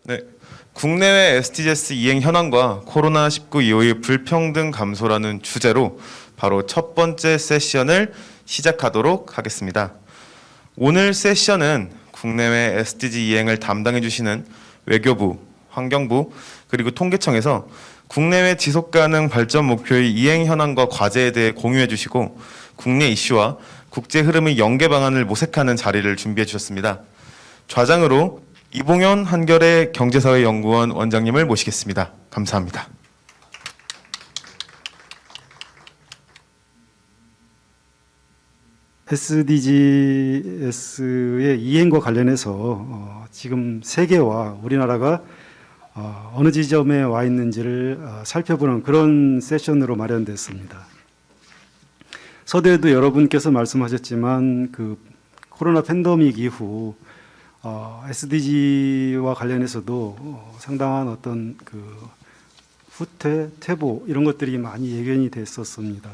네, 국내외 SDGs 이행 현황과 코로나19 이후의 불평등 감소라는 주제로 바로 첫 번째 세션을 시작하도록 하겠습니다. 오늘 세션은 국내외 SDG 이행을 담당해 주시는 외교부, 환경부, 그리고 통계청에서 국내외 지속가능 발전 목표의 이행 현황과 과제에 대해 공유해 주시고 국내 이슈와 국제 흐름의 연계 방안을 모색하는 자리를 준비해 주셨습니다. 좌장으로 이봉현 한겨레 경제사회연구원 원장님을 모시겠습니다. 감사합니다. SDGs의 이행과 관련해서 지금 세계와 우리나라가 어느 지점에 와 있는지를 살펴보는 그런 세션으로 마련됐습니다. 서두에도 여러분께서 말씀하셨지만 그 코로나 팬데믹 이후 SDG와 관련해서도 상당한 어떤 그 후퇴, 퇴보 이런 것들이 많이 예견이 됐었습니다.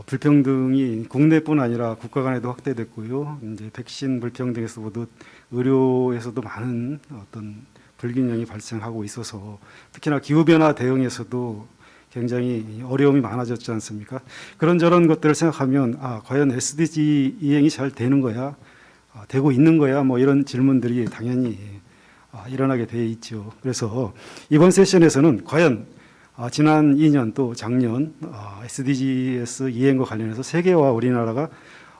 불평등이 국내뿐 아니라 국가 간에도 확대됐고요. 이제 백신 불평등에서도 의료에서도 많은 어떤 불균형이 발생하고 있어서 특히나 기후변화 대응에서도 굉장히 어려움이 많아졌지 않습니까? 그런저런 것들을 생각하면 과연 SDG 이행이 잘 되는 거야? 되고 있는 거야? 뭐 이런 질문들이 당연히 일어나게 돼 있죠. 그래서 이번 세션에서는 과연 지난 2년 또 작년 SDGs 이행과 관련해서 세계와 우리나라가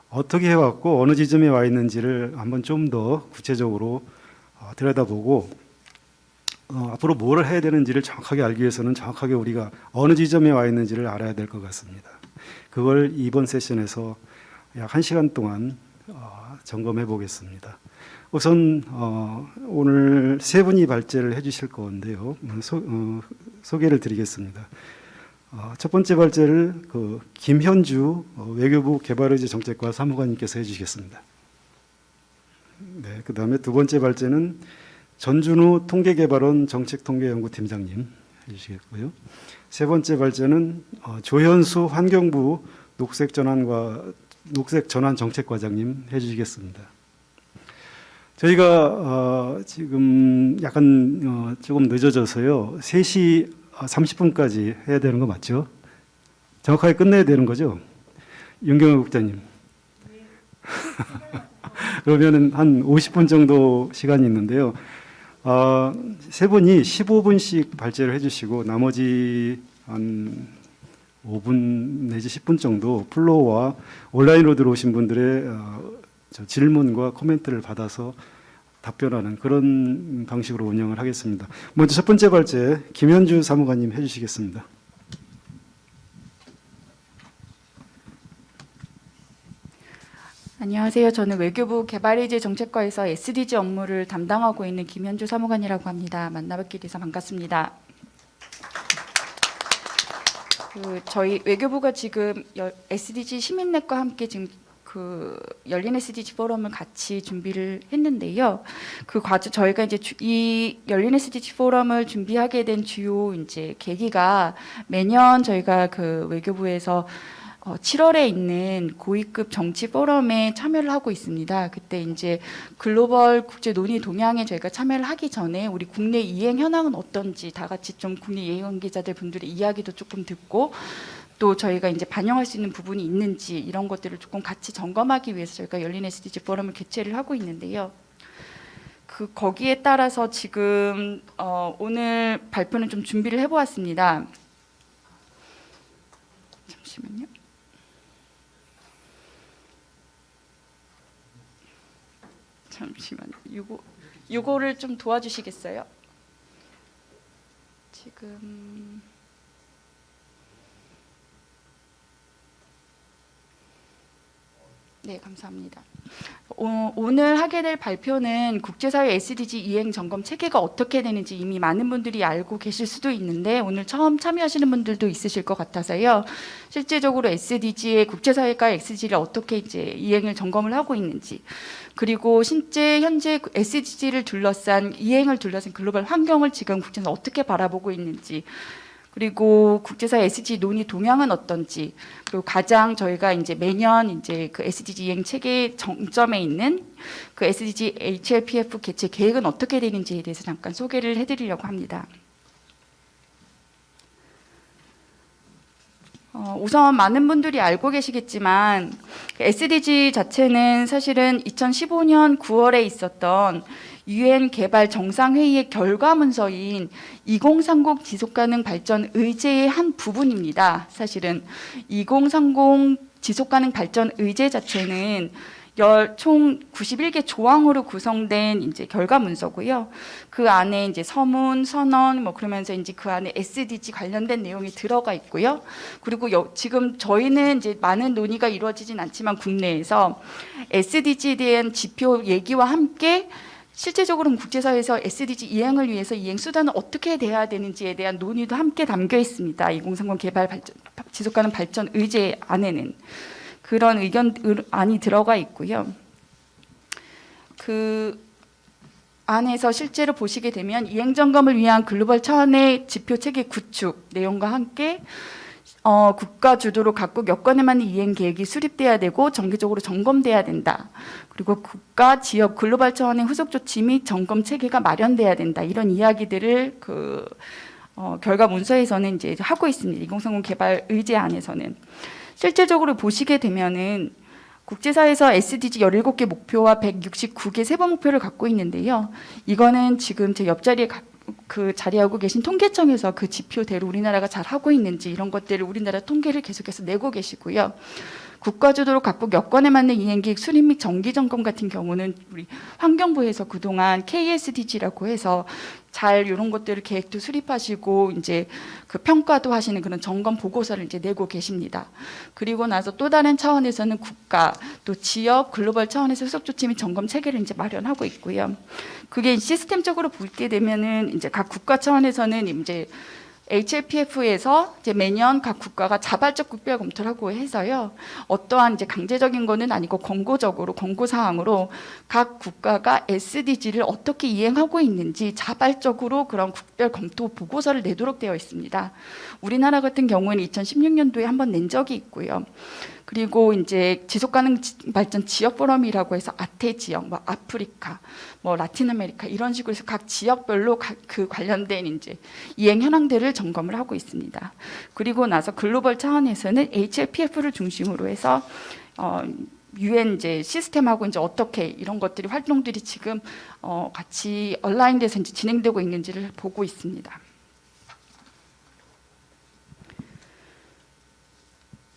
어떻게 해왔고 어느 지점에 와 있는지를 한번 좀 더 구체적으로 들여다보고 앞으로 뭘 해야 되는지를 정확하게 알기 위해서는 정확하게 우리가 어느 지점에 와 있는지를 알아야 될 것 같습니다. 그걸 이번 세션에서 약 1시간 동안 점검해 보겠습니다. 우선 오늘 세 분이 발제를 해주실 건데요. 소개를 드리겠습니다. 첫 번째 발제를 김현주 외교부 개발의제 정책과 사무관님께서 해주시겠습니다. 네, 그 다음에 두 번째 발제는 전준우 통계개발원 정책통계연구팀장님 해주시겠고요. 세 번째 발제는 조현수 환경부 녹색전환 정책과장님 해주시겠습니다. 저희가 지금 약간 조금 늦어져서요. 3시 30분까지 해야 되는 거 맞죠? 정확하게 끝내야 되는 거죠? 윤경호 국장님. 그러면은 한 50분 정도 시간이 있는데요. 세 분이 15분씩 발제를 해주시고 나머지 한 5분 내지 10분 정도 플로어와 온라인으로 들어오신 분들의 질문과 코멘트를 받아서 답변하는 그런 방식으로 운영을 하겠습니다. 먼저 첫 번째 발제 김현주 사무관님 해주시겠습니다. 안녕하세요. 저는 외교부 개발의제 정책과에서 SDG 업무를 담당하고 있는 김현주 사무관이라고 합니다. 만나뵙게 돼서 반갑습니다. 저희 외교부가 지금 SDG 시민넷과 함께 지금 열린 SDG 포럼을 같이 준비를 했는데요. 그 과정 저희가 이제 이 열린 SDG 포럼을 준비하게 된 주요 이제 계기가 매년 저희가 외교부에서 7월에 있는 고위급 정치 포럼에 참여를 하고 있습니다. 그때 이제 글로벌 국제 논의 동향에 저희가 참여를 하기 전에 우리 국내 이행 현황은 어떤지 다 같이 좀 국내 이행 관계자들 분들의 이야기도 조금 듣고 또 저희가 이제 반영할 수 있는 부분이 있는지 이런 것들을 조금 같이 점검하기 위해서 저희가 열린 SDG 포럼을 개최를 하고 있는데요. 거기에 따라서 지금 오늘 발표는 좀 준비를 해보았습니다. 잠시만요. 잠시만요. 요거를 좀 도와주시겠어요? 지금 네, 감사합니다. 오늘 하게 될 발표는 국제사회 SDG 이행 점검 체계가 어떻게 되는지 이미 많은 분들이 알고 계실 수도 있는데 오늘 처음 참여하시는 분들도 있으실 것 같아서요. 실제적으로 SDG의 국제사회가 SDG를 어떻게 이제 이행을 점검을 하고 있는지 그리고 현재 SDG를 둘러싼 이행을 둘러싼 글로벌 환경을 지금 국제는 어떻게 바라보고 있는지 그리고 국제사 SDG 논의 동향은 어떤지, 그리고 가장 저희가 이제 매년 이제 그 SDG 이행 체계 정점에 있는 그 SDG HLPF 개최 계획은 어떻게 되는지에 대해서 잠깐 소개를 해드리려고 합니다. 우선 많은 분들이 알고 계시겠지만 SDG 자체는 사실은 2015년 9월에 있었던 UN 개발 정상회의의 결과 문서인 2030 지속가능 발전 의제의 한 부분입니다. 사실은 2030 지속가능 발전 의제 자체는 총 91개 조항으로 구성된 이제 결과 문서고요. 그 안에 이제 서문, 선언 뭐 그러면서 이제 그 안에 SDG 관련된 내용이 들어가 있고요. 그리고 지금 저희는 이제 많은 논의가 이루어지진 않지만 국내에서 SDG에 대한 지표 얘기와 함께 실제적으로는 국제사회에서 SDG 이행을 위해서 이행 수단은 어떻게 돼야 되는지에 대한 논의도 함께 담겨 있습니다. 2030 개발 발전, 지속가능 발전 의제 안에는 그런 의견안이 들어가 있고요. 그 안에서 실제로 보시게 되면 이행 점검을 위한 글로벌 차원의 지표 체계 구축 내용과 함께 국가 주도로 각국 여건에 맞는 이행 계획이 수립돼야 되고 정기적으로 점검돼야 된다. 그리고 국가, 지역, 글로벌 차원의 후속 조치 및 점검 체계가 마련돼야 된다. 이런 이야기들을 결과 문서에서는 이제 하고 있습니다. 2030 개발 의제 안에서는. 실제적으로 보시게 되면은 국제사에서 SDG 17개 목표와 169개 세부 목표를 갖고 있는데요. 이거는 지금 제 옆자리에 그 자리하고 계신 통계청에서 그 지표대로 우리나라가 잘 하고 있는지 이런 것들을 우리나라 통계를 계속해서 내고 계시고요. 국가 주도로 각국 여건에 맞는 이행계획 수립 및 정기 점검 같은 경우는 우리 환경부에서 그동안 KSDG라고 해서 잘 이런 것들을 계획도 수립하시고 이제 그 평가도 하시는 그런 점검 보고서를 이제 내고 계십니다. 그리고 나서 또 다른 차원에서는 국가 또 지역 글로벌 차원에서 후속 조치 및 점검 체계를 이제 마련하고 있고요. 그게 시스템적으로 보게 되면은 이제 각 국가 차원에서는 이제 HLPF에서 이제 매년 각 국가가 자발적 국별 검토를 하고 해서요. 어떠한 이제 강제적인 거는 아니고 권고적으로 권고 사항으로 각 국가가 SDG를 어떻게 이행하고 있는지 자발적으로 그런 국별 검토 보고서를 내도록 되어 있습니다. 우리나라 같은 경우에는 2016년도에 한번 낸 적이 있고요. 그리고 이제 지속가능 발전 지역 포럼이라고 해서 아태 지역, 뭐 아프리카, 뭐 라틴 아메리카 이런 식으로 해서 각 지역별로 그 관련된 이제 이행 현황들을 점검을 하고 있습니다. 그리고 나서 글로벌 차원에서는 HLPF를 중심으로 해서 UN 이제 시스템하고 이제 어떻게 이런 것들이 활동들이 지금 같이 온라인돼서 이제 진행되고 있는지를 보고 있습니다.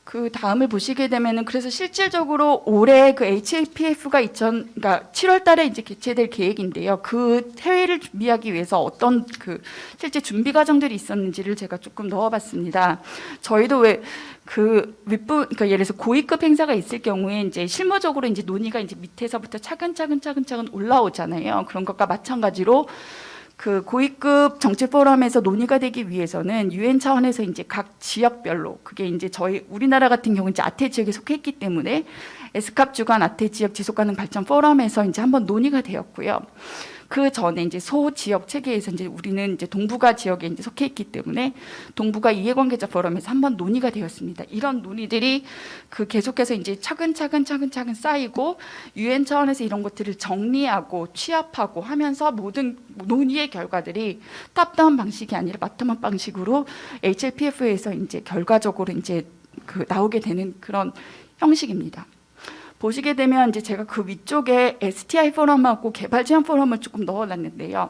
그 다음을 보시게 되면은 그래서 실질적으로 올해 그 HLPF가 그러니까 7월달에 이제 개최될 계획인데요. 그 회의를 준비하기 위해서 어떤 그 실제 준비 과정들이 있었는지를 제가 조금 넣어봤습니다. 저희도 그러니까 예를 들어서 고위급 행사가 있을 경우에 이제 실무적으로 이제 논의가 이제 밑에서부터 차근차근 올라오잖아요. 그런 것과 마찬가지로 그 고위급 정책 포럼에서 논의가 되기 위해서는 유엔 차원에서 이제 각 지역별로 그게 이제 저희 우리나라 같은 경우는 이제 아태 지역에 속했기 때문에 에스캅 주관 아태 지역 지속가능 발전 포럼에서 이제 한번 논의가 되었고요. 그 전에 이제 소 지역 체계에서 이제 우리는 이제 동북아 지역에 이제 속해 있기 때문에 동북아 이해관계자 포럼에서 한번 논의가 되었습니다. 이런 논의들이 그 계속해서 이제 차근차근 쌓이고 유엔 차원에서 이런 것들을 정리하고 취합하고 하면서 모든 논의의 결과들이 탑다운 방식이 아니라 바텀업 방식으로 HLPF에서 이제 결과적으로 이제 그 나오게 되는 그런 형식입니다. 보시게 되면 이제 제가 그 위쪽에 STI 포럼하고 개발 제한 포럼을 조금 넣어놨는데요.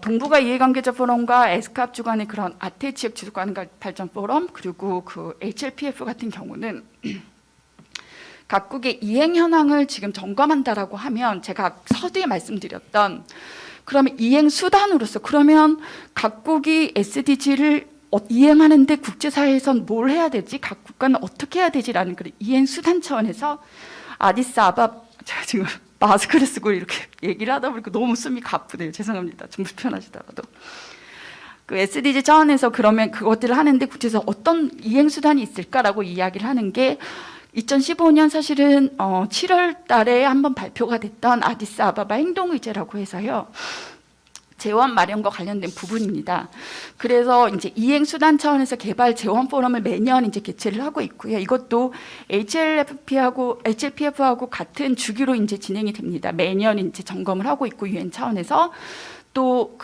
동북아 이해관계자 포럼과 에스캅 주관의 그런 아태 지역 지속가능 발전 포럼 그리고 그 HLPF 같은 경우는 각국의 이행 현황을 지금 점검한다라고 하면 제가 서두에 말씀드렸던 그러면 이행 수단으로서 그러면 각국이 SDG를 이행하는데 국제사회에선 뭘 해야 되지? 각 국가는 어떻게 해야 되지라는 그런 이행 수단 차원에서 아디스아바 제가 지금 마스크를 쓰고 이렇게 얘기를 하다 보니까 너무 숨이 가쁘네요. 죄송합니다. 좀 불편하시더라도. 그 SDG 차원에서 그러면 그것들을 하는데 국제에서 어떤 이행 수단이 있을까라고 이야기를 하는 게 2015년 사실은 7월 달에 한번 발표가 됐던 아디스아바바 행동의제라고 해서요. 재원 마련과 관련된 부분입니다. 그래서 이제 이행 수단 차원에서 개발 재원 포럼을 매년 이제 개최를 하고 있고요. 이것도 HLPF하고 같은 주기로 이제 진행이 됩니다. 매년 이제 점검을 하고 있고 유엔 차원에서 또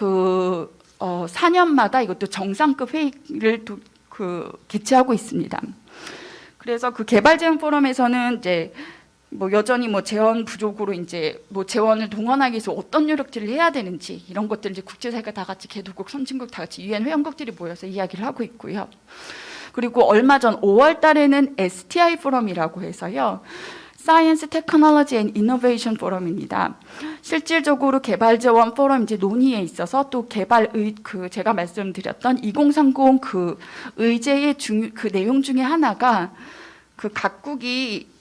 4년마다 이것도 정상급 회의를 개최하고 있습니다. 그래서 그 개발 재원 포럼에서는 이제 여전히 재원 부족으로 이제 재원을 동원하기 위해서 어떤 노력들을 해야 되는지 이런 것들 이제 국제사회가 다 같이 개도국, 선진국 다 같이 유엔 회원국들이 모여서 이야기를 하고 있고요. 그리고 얼마 전 5월 달에는 STI 포럼이라고 해서요. Science, Technology and Innovation 포럼입니다. 실질적으로 개발 재원 포럼 이제 논의에 있어서 또 제가 말씀드렸던 2030 그 의제의 그 내용 중에 하나가 그 각국이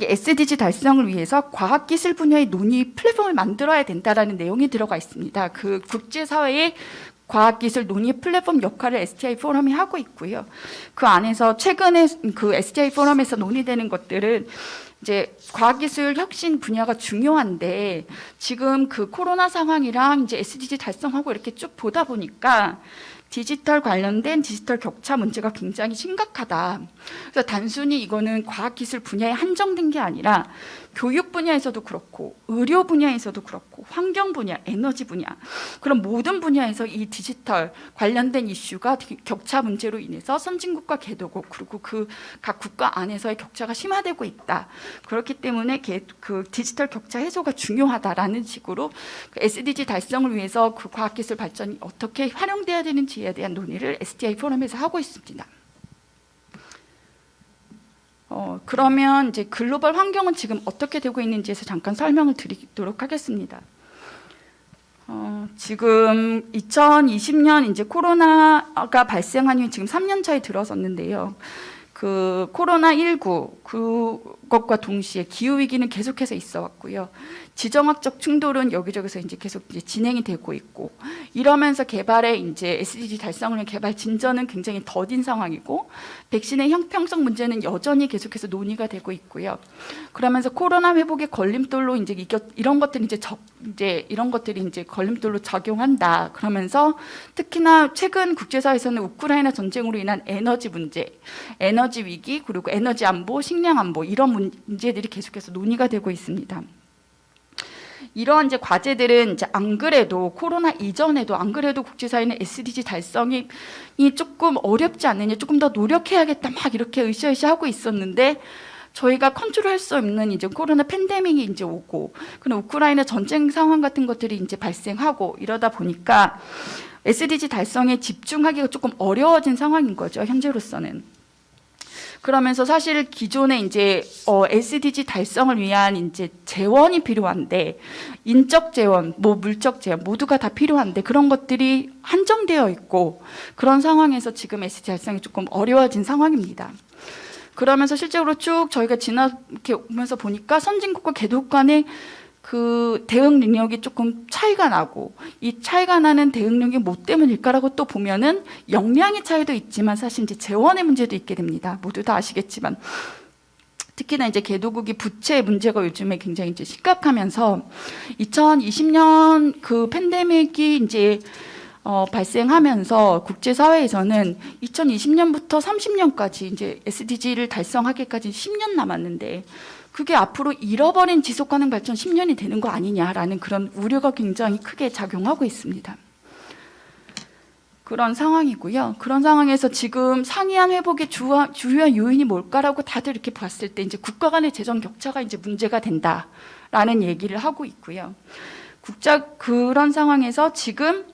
SDG 달성을 위해서 과학기술 분야의 논의 플랫폼을 만들어야 된다라는 내용이 들어가 있습니다. 그 국제사회의 과학기술 논의 플랫폼 역할을 STI 포럼이 하고 있고요. 그 안에서 최근에 그 STI 포럼에서 논의되는 것들은 이제 과학기술 혁신 분야가 중요한데 지금 그 코로나 상황이랑 이제 SDG 달성하고 이렇게 쭉 보다 보니까 디지털 관련된 디지털 격차 문제가 굉장히 심각하다. 그래서 단순히 이거는 과학기술 분야에 한정된 게 아니라 교육 분야에서도 그렇고 의료 분야에서도 그렇고 환경 분야, 에너지 분야 그런 모든 분야에서 이 디지털 관련된 이슈가 격차 문제로 인해서 선진국과 개도국 그리고 그 각 국가 안에서의 격차가 심화되고 있다. 그렇기 때문에 그 디지털 격차 해소가 중요하다라는 식으로 그 SDG 달성을 위해서 그 과학기술 발전이 어떻게 활용돼야 되는지에 대한 논의를 STI 포럼에서 하고 있습니다. 그러면 이제 글로벌 환경은 지금 어떻게 되고 있는지에서 잠깐 설명을 드리도록 하겠습니다. 지금 2020년 이제 코로나가 발생한 이후 지금 3년 차에 들어섰는데요. 그 코로나19 그것과 동시에 기후 위기는 계속해서 있어 왔고요. 지정학적 충돌은 여기저기서 이제 계속 이제 진행이 되고 있고 이러면서 개발의 이제 SDG 달성을 위한 개발 진전은 굉장히 더딘 상황이고 백신의 형평성 문제는 여전히 계속해서 논의가 되고 있고요. 그러면서 코로나 회복의 걸림돌로 이제 이런 것들이 이런 것들이 이제 걸림돌로 작용한다. 그러면서 특히나 최근 국제사회에서는 우크라이나 전쟁으로 인한 에너지 문제, 에너지 위기 그리고 에너지 안보, 식량 안보 이런 문제들이 계속해서 논의가 되고 있습니다. 이런 이제 과제들은 이제 안 그래도 코로나 이전에도 안 그래도 국제사회는 SDG 달성이 조금 어렵지 않느냐, 조금 더 노력해야겠다 막 이렇게 으쌰으쌰 하고 있었는데 저희가 컨트롤할 수 없는 이제 코로나 팬데믹이 이제 오고 그런 우크라이나 전쟁 상황 같은 것들이 이제 발생하고 이러다 보니까 SDG 달성에 집중하기가 조금 어려워진 상황인 거죠, 현재로서는. 그러면서 사실 기존에 이제 SDG 달성을 위한 이제 재원이 필요한데 인적 재원, 물적 재원 모두가 다 필요한데 그런 것들이 한정되어 있고 그런 상황에서 지금 SDG 달성이 조금 어려워진 상황입니다. 그러면서 실제로 쭉 저희가 이렇게 오면서 보니까 선진국과 개도국 간의 그 대응 능력이 조금 차이가 나고 이 차이가 나는 대응 능력이 뭐 때문일까라고 또 보면은 역량의 차이도 있지만 사실 이제 재원의 문제도 있게 됩니다. 모두 다 아시겠지만 특히나 이제 개도국이 부채 문제가 요즘에 굉장히 이제 심각하면서 2020년 그 팬데믹이 이제 발생하면서 국제사회에서는 2020년부터 30년까지 이제 SDG를 달성하기까지 10년 남았는데 그게 앞으로 잃어버린 지속가능 발전 10년이 되는 거 아니냐라는 그런 우려가 굉장히 크게 작용하고 있습니다. 그런 상황이고요. 그런 상황에서 지금 상이한 회복의 주요한 요인이 뭘까라고 다들 이렇게 봤을 때 이제 국가 간의 재정 격차가 이제 문제가 된다라는 얘기를 하고 있고요. 그런 상황에서 지금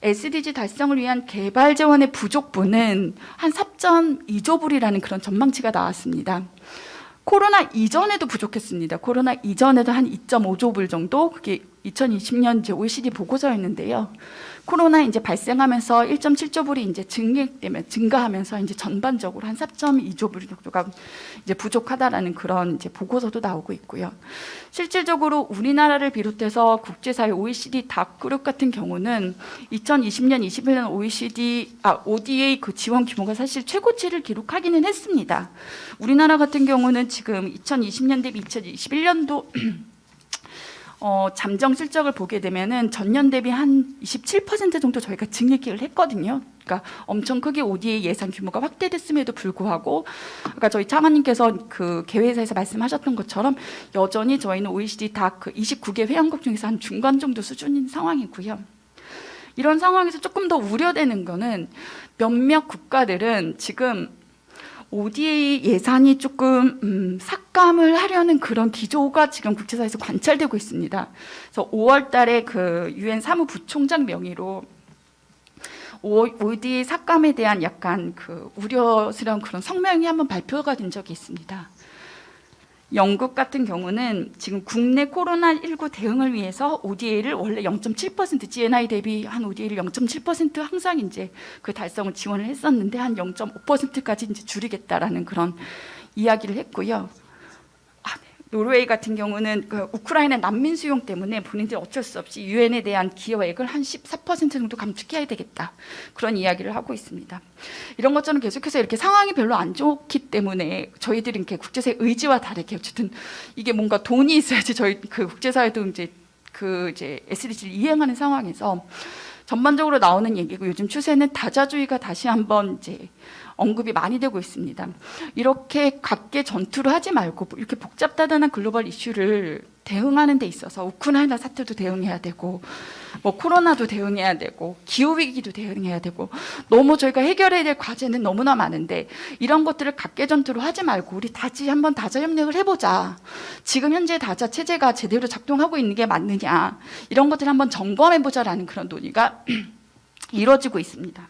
SDG 달성을 위한 개발 재원의 부족분은 한 4.2조 불이라는 그런 전망치가 나왔습니다. 코로나 이전에도 부족했습니다. 코로나 이전에도 한 2.5조 불 정도, 그게 2020년 이제 OECD 보고서였는데요. 코로나 이제 발생하면서 1.7조 불이 이제 증가하면서 이제 전반적으로 한 4.2조 불 정도가 이제 부족하다라는 그런 이제 보고서도 나오고 있고요. 실질적으로 우리나라를 비롯해서 국제사회 OECD 다크 그룹 같은 경우는 2020년, 21년 ODA 그 지원 규모가 사실 최고치를 기록하기는 했습니다. 우리나라 같은 경우는 지금 2020년 대비 2021년도 잠정 실적을 보게 되면은 전년 대비 한 27% 정도 저희가 증액을 했거든요. 그러니까 엄청 크게 ODA 예산 규모가 확대됐음에도 불구하고, 아까 저희 차관님께서 그 개회사에서 말씀하셨던 것처럼 여전히 저희는 OECD 다 그 29개 회원국 중에서 한 중간 정도 수준인 상황이고요. 이런 상황에서 조금 더 우려되는 거는 몇몇 국가들은 지금 ODA 예산이 조금 삭감을 하려는 그런 기조가 지금 국제사회에서 관찰되고 있습니다. 그래서 5월 달에 그 유엔 사무부총장 명의로 ODA 삭감에 대한 약간 그 우려스러운 그런 성명이 한번 발표가 된 적이 있습니다. 영국 같은 경우는 지금 국내 코로나19 대응을 위해서 ODA를 원래 0.7% GNI 대비 한 ODA를 0.7% 항상 이제 그 달성을 지원을 했었는데 한 0.5%까지 이제 줄이겠다라는 그런 이야기를 했고요. 노르웨이 같은 경우는 그 우크라이나 난민 수용 때문에 본인들이 어쩔 수 없이 유엔에 대한 기여액을 한 14% 정도 감축해야 되겠다, 그런 이야기를 하고 있습니다. 이런 것처럼 계속해서 이렇게 상황이 별로 안 좋기 때문에 저희들은 이렇게 국제사회 의지와 다르게 어쨌든 이게 뭔가 돈이 있어야지 저희 그 국제사회도 이제 SDG를 이행하는 상황에서 전반적으로 나오는 얘기고, 요즘 추세는 다자주의가 다시 한번 이제 언급이 많이 되고 있습니다. 이렇게 각계 전투를 하지 말고 이렇게 복잡다단한 글로벌 이슈를 대응하는 데 있어서 우크라이나 사태도 대응해야 되고, 뭐 코로나도 대응해야 되고, 기후 위기도 대응해야 되고, 너무 저희가 해결해야 될 과제는 너무나 많은데 이런 것들을 각계 전투로 하지 말고 우리 다시 한번 다자 협력을 해보자. 지금 현재 다자 체제가 제대로 작동하고 있는 게 맞느냐, 이런 것들을 한번 점검해보자라는 그런 논의가 이루어지고 있습니다.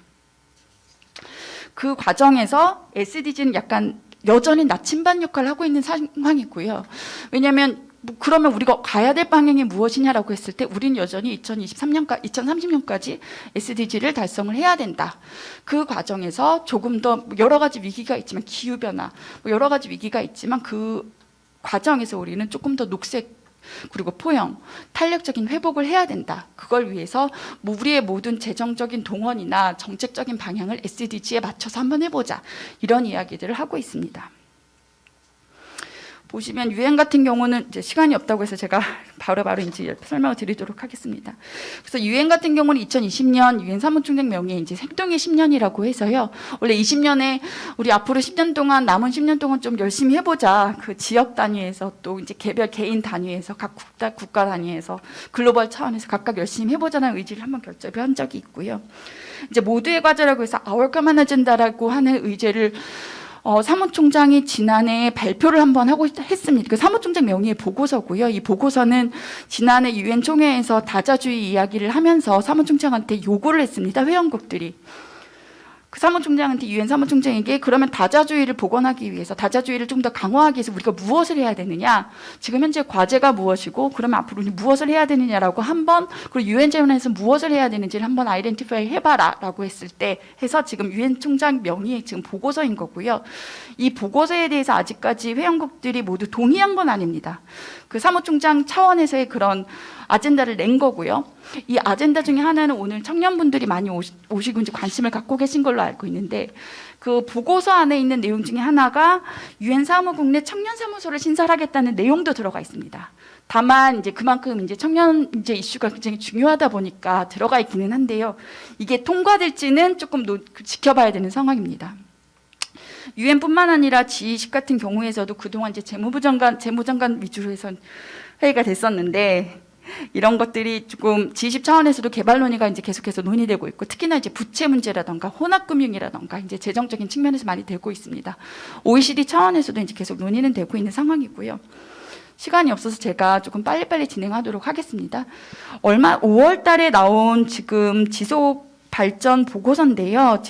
그 과정에서 SDG는 약간 여전히 나침반 역할을 하고 있는 상황이고요. 왜냐하면 그러면 우리가 가야 될 방향이 무엇이냐라고 했을 때 우리는 여전히 2030년까지 SDG를 달성을 해야 된다. 그 과정에서 조금 더 여러 가지 위기가 있지만, 기후변화, 여러 가지 위기가 있지만 그 과정에서 우리는 조금 더 녹색 그리고 포용, 탄력적인 회복을 해야 된다. 그걸 위해서 우리의 모든 재정적인 동원이나 정책적인 방향을 SDG에 맞춰서 한번 해보자, 이런 이야기들을 하고 있습니다. 보시면 유엔 같은 경우는 이제 시간이 없다고 해서 제가 바로바로 이제 설명을 드리도록 하겠습니다. 그래서 유엔 같은 경우는 2020년 유엔 사무총장 명의의 이제 행동의 10년이라고 해서요. 원래 20년에 우리 앞으로 10년 동안, 남은 10년 동안 좀 열심히 해보자. 그 지역 단위에서 또 이제 개별 개인 단위에서 각 국가 단위에서 글로벌 차원에서 각각 열심히 해보자는 의지를 한번 결정을 한 적이 있고요. 이제 모두의 과제라고 해서 Our Common Agenda라고 하는 의제를 사무총장이 지난해 발표를 한번 하고 했습니다. 그 사무총장 명의의 보고서고요. 이 보고서는 지난해 유엔 총회에서 다자주의 이야기를 하면서 사무총장한테 요구를 했습니다. 회원국들이. 그 사무총장한테, 유엔 사무총장에게 그러면 다자주의를 복원하기 위해서, 다자주의를 좀 더 강화하기 위해서 우리가 무엇을 해야 되느냐, 지금 현재 과제가 무엇이고 그러면 앞으로 무엇을 해야 되느냐라고 한번, 그리고 유엔 차원에서 무엇을 해야 되는지를 한번 아이덴티파이 해봐라 라고 했을 때 해서 지금 유엔 총장 명의의 지금 보고서인 거고요. 이 보고서에 대해서 아직까지 회원국들이 모두 동의한 건 아닙니다. 그 사무총장 차원에서의 그런 아젠다를 낸 거고요. 이 아젠다 중에 하나는 오늘 청년분들이 많이 오시고 이제 관심을 갖고 계신 걸로 알고 있는데, 그 보고서 안에 있는 내용 중에 하나가 유엔 사무국 내 청년 사무소를 신설하겠다는 내용도 들어가 있습니다. 다만 이제 그만큼 이제 청년 이제 이슈가 굉장히 중요하다 보니까 들어가 있기는 한데요. 이게 통과될지는 조금 지켜봐야 되는 상황입니다. 유엔뿐만 아니라 G20 같은 경우에서도 그동안 이제 재무장관 위주로 해서 회의가 됐었는데, 이런 것들이 조금 G20 차원에서도 개발 논의가 이제 계속해서 논의되고 있고, 특히나 이제 부채 문제라던가 혼합금융이라던가 이제 재정적인 측면에서 많이 되고 있습니다. OECD 차원에서도 이제 계속 논의는 되고 있는 상황이고요. 시간이 없어서 제가 조금 빨리빨리 진행하도록 하겠습니다. 5월 달에 나온 지금 지속 발전 보고서인데요.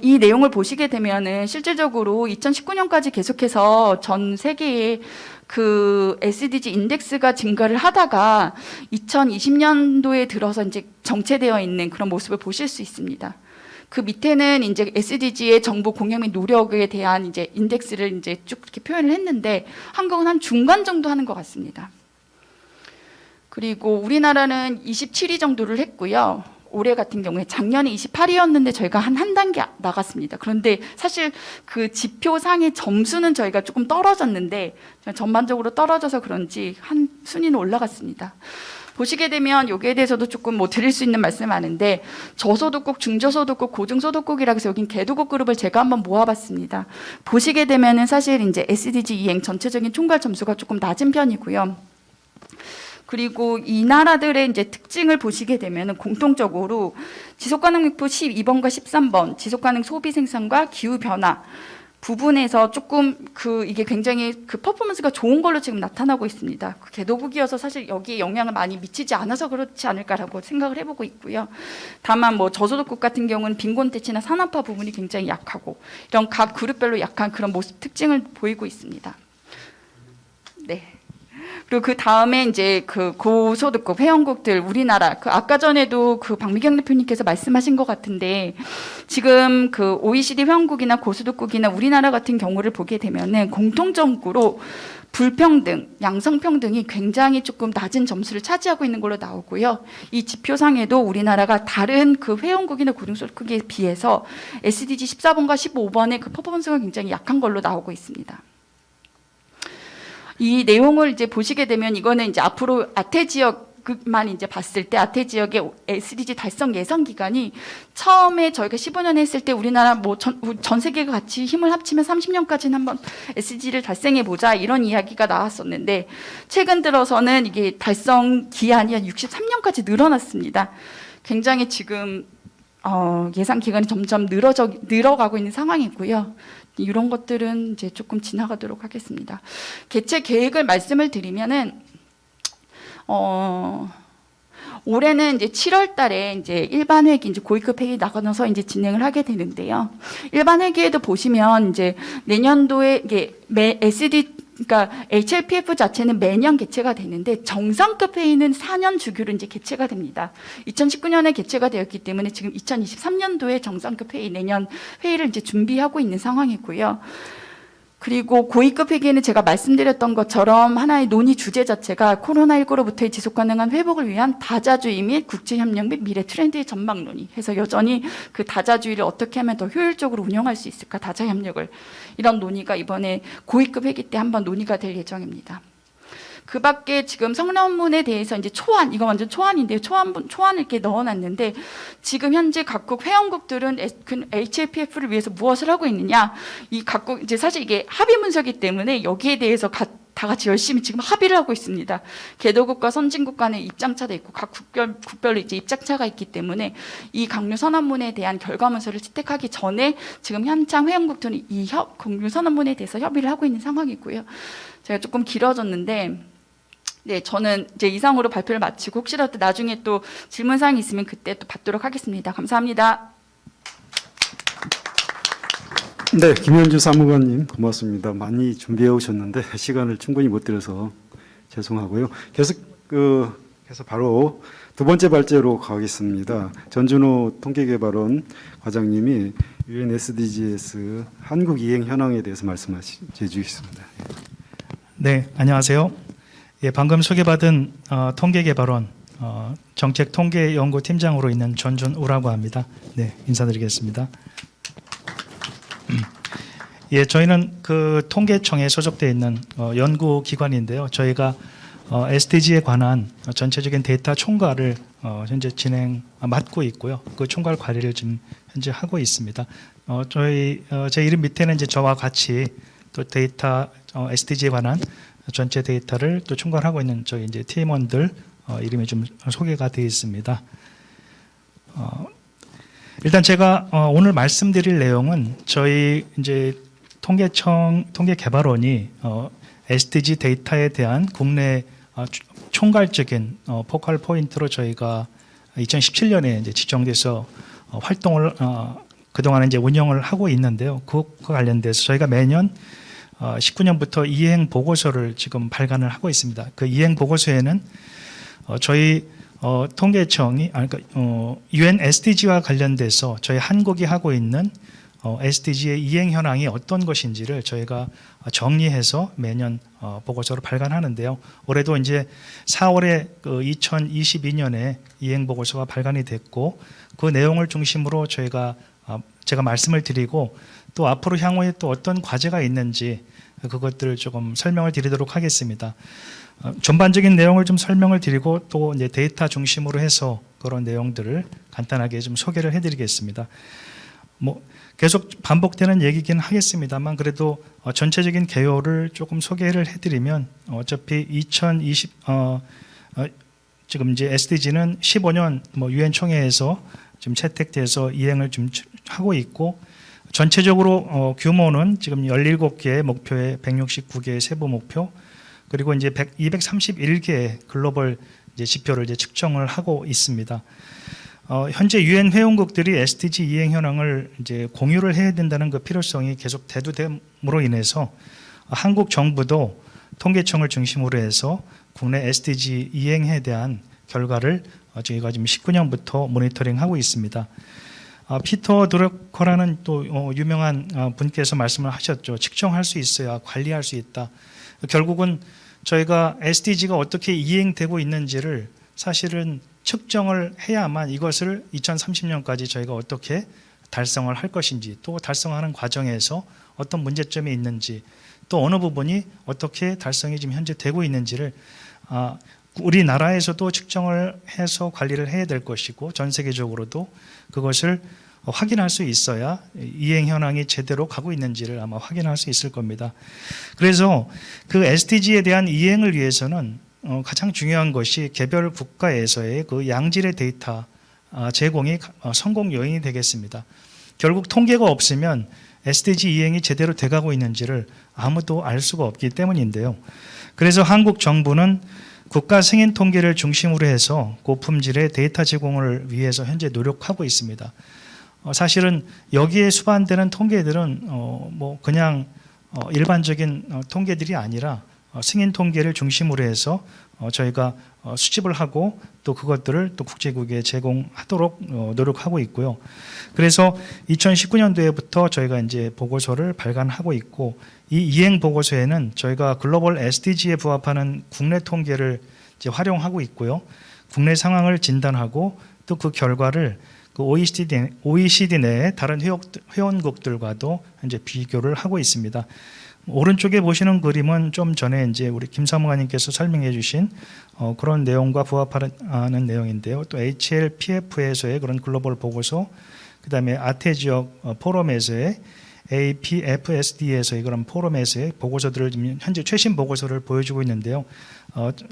이 내용을 보시게 되면은 실질적으로 2019년까지 계속해서 전 세계의 그 SDG 인덱스가 증가를 하다가 2020년도에 들어서 이제 정체되어 있는 그런 모습을 보실 수 있습니다. 그 밑에는 이제 SDG의 정보 공유 및 노력에 대한 이제 인덱스를 이제 쭉 이렇게 표현을 했는데, 한국은 한 중간 정도 하는 것 같습니다. 그리고 우리나라는 27위 정도를 했고요. 올해 같은 경우에 작년에 28위였는데 저희가 한 단계 나갔습니다. 그런데 사실 그 지표상의 점수는 저희가 조금 떨어졌는데 전반적으로 떨어져서 그런지 한 순위는 올라갔습니다. 보시게 되면 여기에 대해서도 조금 뭐 드릴 수 있는 말씀이 많은데 저소득국, 중저소득국, 고중소득국이라고 해서 여긴 개도국 그룹을 제가 한번 모아봤습니다. 보시게 되면은 사실 이제 SDG 이행 전체적인 총괄 점수가 조금 낮은 편이고요. 그리고 이 나라들의 이제 특징을 보시게 되면은 공통적으로 지속가능 목표 12번과 13번 지속가능 소비 생산과 기후 변화 부분에서 조금 이게 굉장히 퍼포먼스가 좋은 걸로 지금 나타나고 있습니다. 개도국이어서 사실 여기에 영향을 많이 미치지 않아서 그렇지 않을까라고 생각을 해보고 있고요. 다만 뭐 저소득국 같은 경우는 빈곤 대치나 산업화 부분이 굉장히 약하고 이런 각 그룹별로 약한 그런 모습 특징을 보이고 있습니다. 네. 그리고 그 다음에 이제 그 고소득국 회원국들 우리나라 아까 전에도 박미경 대표님께서 말씀하신 것 같은데 지금 OECD 회원국이나 고소득국이나 우리나라 같은 경우를 보게 되면은 공통적으로 불평등, 양성평등이 굉장히 조금 낮은 점수를 차지하고 있는 걸로 나오고요. 이 지표상에도 우리나라가 다른 회원국이나 고등소득국에 비해서 SDG 14번과 15번의 퍼포먼스가 굉장히 약한 걸로 나오고 있습니다. 이 내용을 이제 보시게 되면 이거는 이제 앞으로 아태 지역만 이제 봤을 때 아태 지역의 SDG 달성 예상 기간이 처음에 저희가 15년 했을 때 우리나라 뭐 전 세계가 같이 힘을 합치면 30년까지는 한번 SDG를 달성해 보자 이런 이야기가 나왔었는데 최근 들어서는 이게 달성 기한이 한 63년까지 늘어났습니다. 굉장히 지금 예상 기간이 점점 늘어가고 있는 상황이고요. 이런 것들은 이제 조금 지나가도록 하겠습니다. 개최 계획을 말씀을 드리면은 올해는 이제 7월 달에 이제 일반 회기 이제 고위급 회의 나가서 이제 진행을 하게 되는데요. 일반 회기에도 보시면 이제 내년도에 이게 그러니까 HLPF 자체는 매년 개최가 되는데 정상급 회의는 4년 주기로 이제 개최가 됩니다. 2019년에 개최가 되었기 때문에 지금 2023년도에 정상급 회의 내년 회의를 이제 준비하고 있는 상황이고요. 그리고 고위급 회계는 제가 말씀드렸던 것처럼 하나의 논의 주제 자체가 코로나19로부터의 지속가능한 회복을 위한 다자주의 및 국제협력 및 미래 트렌드의 전망 논의 해서 여전히 그 다자주의를 어떻게 하면 더 효율적으로 운영할 수 있을까 다자협력을 이런 논의가 이번에 고위급 회기 때 한번 논의가 될 예정입니다. 그 밖에 지금 성명문에 대해서 이제 초안, 이거 완전 초안인데요. 초안을 이렇게 넣어놨는데 지금 현재 각국 회원국들은 HLPF를 위해서 무엇을 하고 있느냐. 이 각국, 이제 사실 이게 합의 문서이기 때문에 여기에 대해서 다 같이 열심히 지금 합의를 하고 있습니다. 개도국과 선진국 간의 입장차도 있고 각 국별로 이제 입장차가 있기 때문에 이 강요 선언문에 대한 결과문서를 채택하기 전에 지금 현장 회원국들은 이 강요 선언문에 대해서 협의를 하고 있는 상황이고요. 제가 조금 길어졌는데 네, 저는 이제 이상으로 발표를 마치고 혹시라도 나중에 또 질문사항이 있으면 그때 또 받도록 하겠습니다. 감사합니다. 네, 김현주 사무관님 고맙습니다. 많이 준비해 오셨는데 시간을 충분히 못 드려서 죄송하고요. 계속 해서 바로 두 번째 발제로 가겠습니다. 전준호 통계개발원 과장님이 UN SDGs 한국 이행 현황에 대해서 말씀해 주시겠습니다. 네, 안녕하세요. 예, 방금 소개받은 통계개발원 정책통계연구팀장으로 있는 전준우라고 합니다. 네, 인사드리겠습니다. 예, 저희는 그 통계청에 소속되어 있는 연구기관인데요. 저희가 SDG에 관한 전체적인 데이터 총괄을 현재 맡고 있고요. 그 총괄 관리를 지금 현재 하고 있습니다. 제 이름 밑에는 이제 저와 같이 또 데이터 SDG에 관한 전체 데이터를 또 총괄하고 있는 저희 이제 팀원들 이름이 좀 소개가 되어 있습니다. 일단 제가 오늘 말씀드릴 내용은 저희 이제 통계개발원이 SDG 데이터에 대한 국내 총괄적인 포컬 포인트로 저희가 2017년에 이제 지정돼서 활동을 그동안 이제 운영을 하고 있는데요. 그것과 관련돼서 저희가 매년 19년부터 이행 보고서를 지금 발간을 하고 있습니다. 그 이행 보고서에는 저희 통계청이 그러니까 UN SDG와 관련돼서 저희 한국이 하고 있는 SDG의 이행 현황이 어떤 것인지를 저희가 정리해서 매년 보고서를 발간하는데요. 올해도 이제 4월에 2022년에 이행 보고서가 발간이 됐고 그 내용을 중심으로 저희가 제가 말씀을 드리고 또 앞으로 향후에 또 어떤 과제가 있는지 그것들을 조금 설명을 드리도록 하겠습니다. 전반적인 내용을 좀 설명을 드리고 또 이제 데이터 중심으로 해서 그런 내용들을 간단하게 좀 소개를 해드리겠습니다. 뭐 계속 반복되는 얘기긴 하겠습니다만 그래도 전체적인 개요를 조금 소개를 해드리면 어차피 지금 이제 SDG는 15년 뭐 유엔 총회에서 지금 채택돼서 이행을 좀 하고 있고 전체적으로 규모는 지금 17개의 목표에 169개의 세부 목표 그리고 이제 231개의 글로벌 이제 지표를 이제 측정을 하고 있습니다. 현재 유엔 회원국들이 SDG 이행 현황을 이제 공유를 해야 된다는 그 필요성이 계속 대두됨으로 인해서 한국 정부도 통계청을 중심으로 해서 국내 SDG 이행에 대한 결과를 저희가 지금 19년부터 모니터링하고 있습니다. 피터 드러커라는 또 유명한 분께서 말씀을 하셨죠. 측정할 수 있어야 관리할 수 있다. 결국은 저희가 SDG가 어떻게 이행되고 있는지를 사실은 측정을 해야만 이것을 2030년까지 저희가 어떻게 달성을 할 것인지 또 달성하는 과정에서 어떤 문제점이 있는지 또 어느 부분이 어떻게 달성이 지금 현재 되고 있는지를 우리나라에서도 측정을 해서 관리를 해야 될 것이고 전 세계적으로도 그것을 확인할 수 있어야 이행 현황이 제대로 가고 있는지를 아마 확인할 수 있을 겁니다. 그래서 그 SDG에 대한 이행을 위해서는 가장 중요한 것이 개별 국가에서의 그 양질의 데이터 제공이 성공 요인이 되겠습니다. 결국 통계가 없으면 SDG 이행이 제대로 돼가고 있는지를 아무도 알 수가 없기 때문인데요. 그래서 한국 정부는 국가 승인 통계를 중심으로 해서 고품질의 데이터 제공을 위해서 현재 노력하고 있습니다. 사실은 여기에 수반되는 통계들은 뭐 그냥 일반적인 통계들이 아니라 승인 통계를 중심으로 해서 저희가 수집을 하고 또 그것들을 또 국제국에 제공하도록 노력하고 있고요. 그래서 2019년도에부터 저희가 이제 보고서를 발간하고 있고 이 이행 보고서에는 저희가 글로벌 SDG에 부합하는 국내 통계를 이제 활용하고 있고요. 국내 상황을 진단하고 또 그 결과를 그 OECD 내 다른 회원국들과도 이제 비교를 하고 있습니다. 오른쪽에 보시는 그림은 좀 전에 이제 우리 김 사무관님께서 설명해 주신 그런 내용과 부합하는 내용인데요. 또 HLPF에서의 그런 글로벌 보고서, 그다음에 아태 지역 포럼에서의 APFSD에서의 그런 포럼에서의 보고서들을 지금 현재 최신 보고서를 보여주고 있는데요.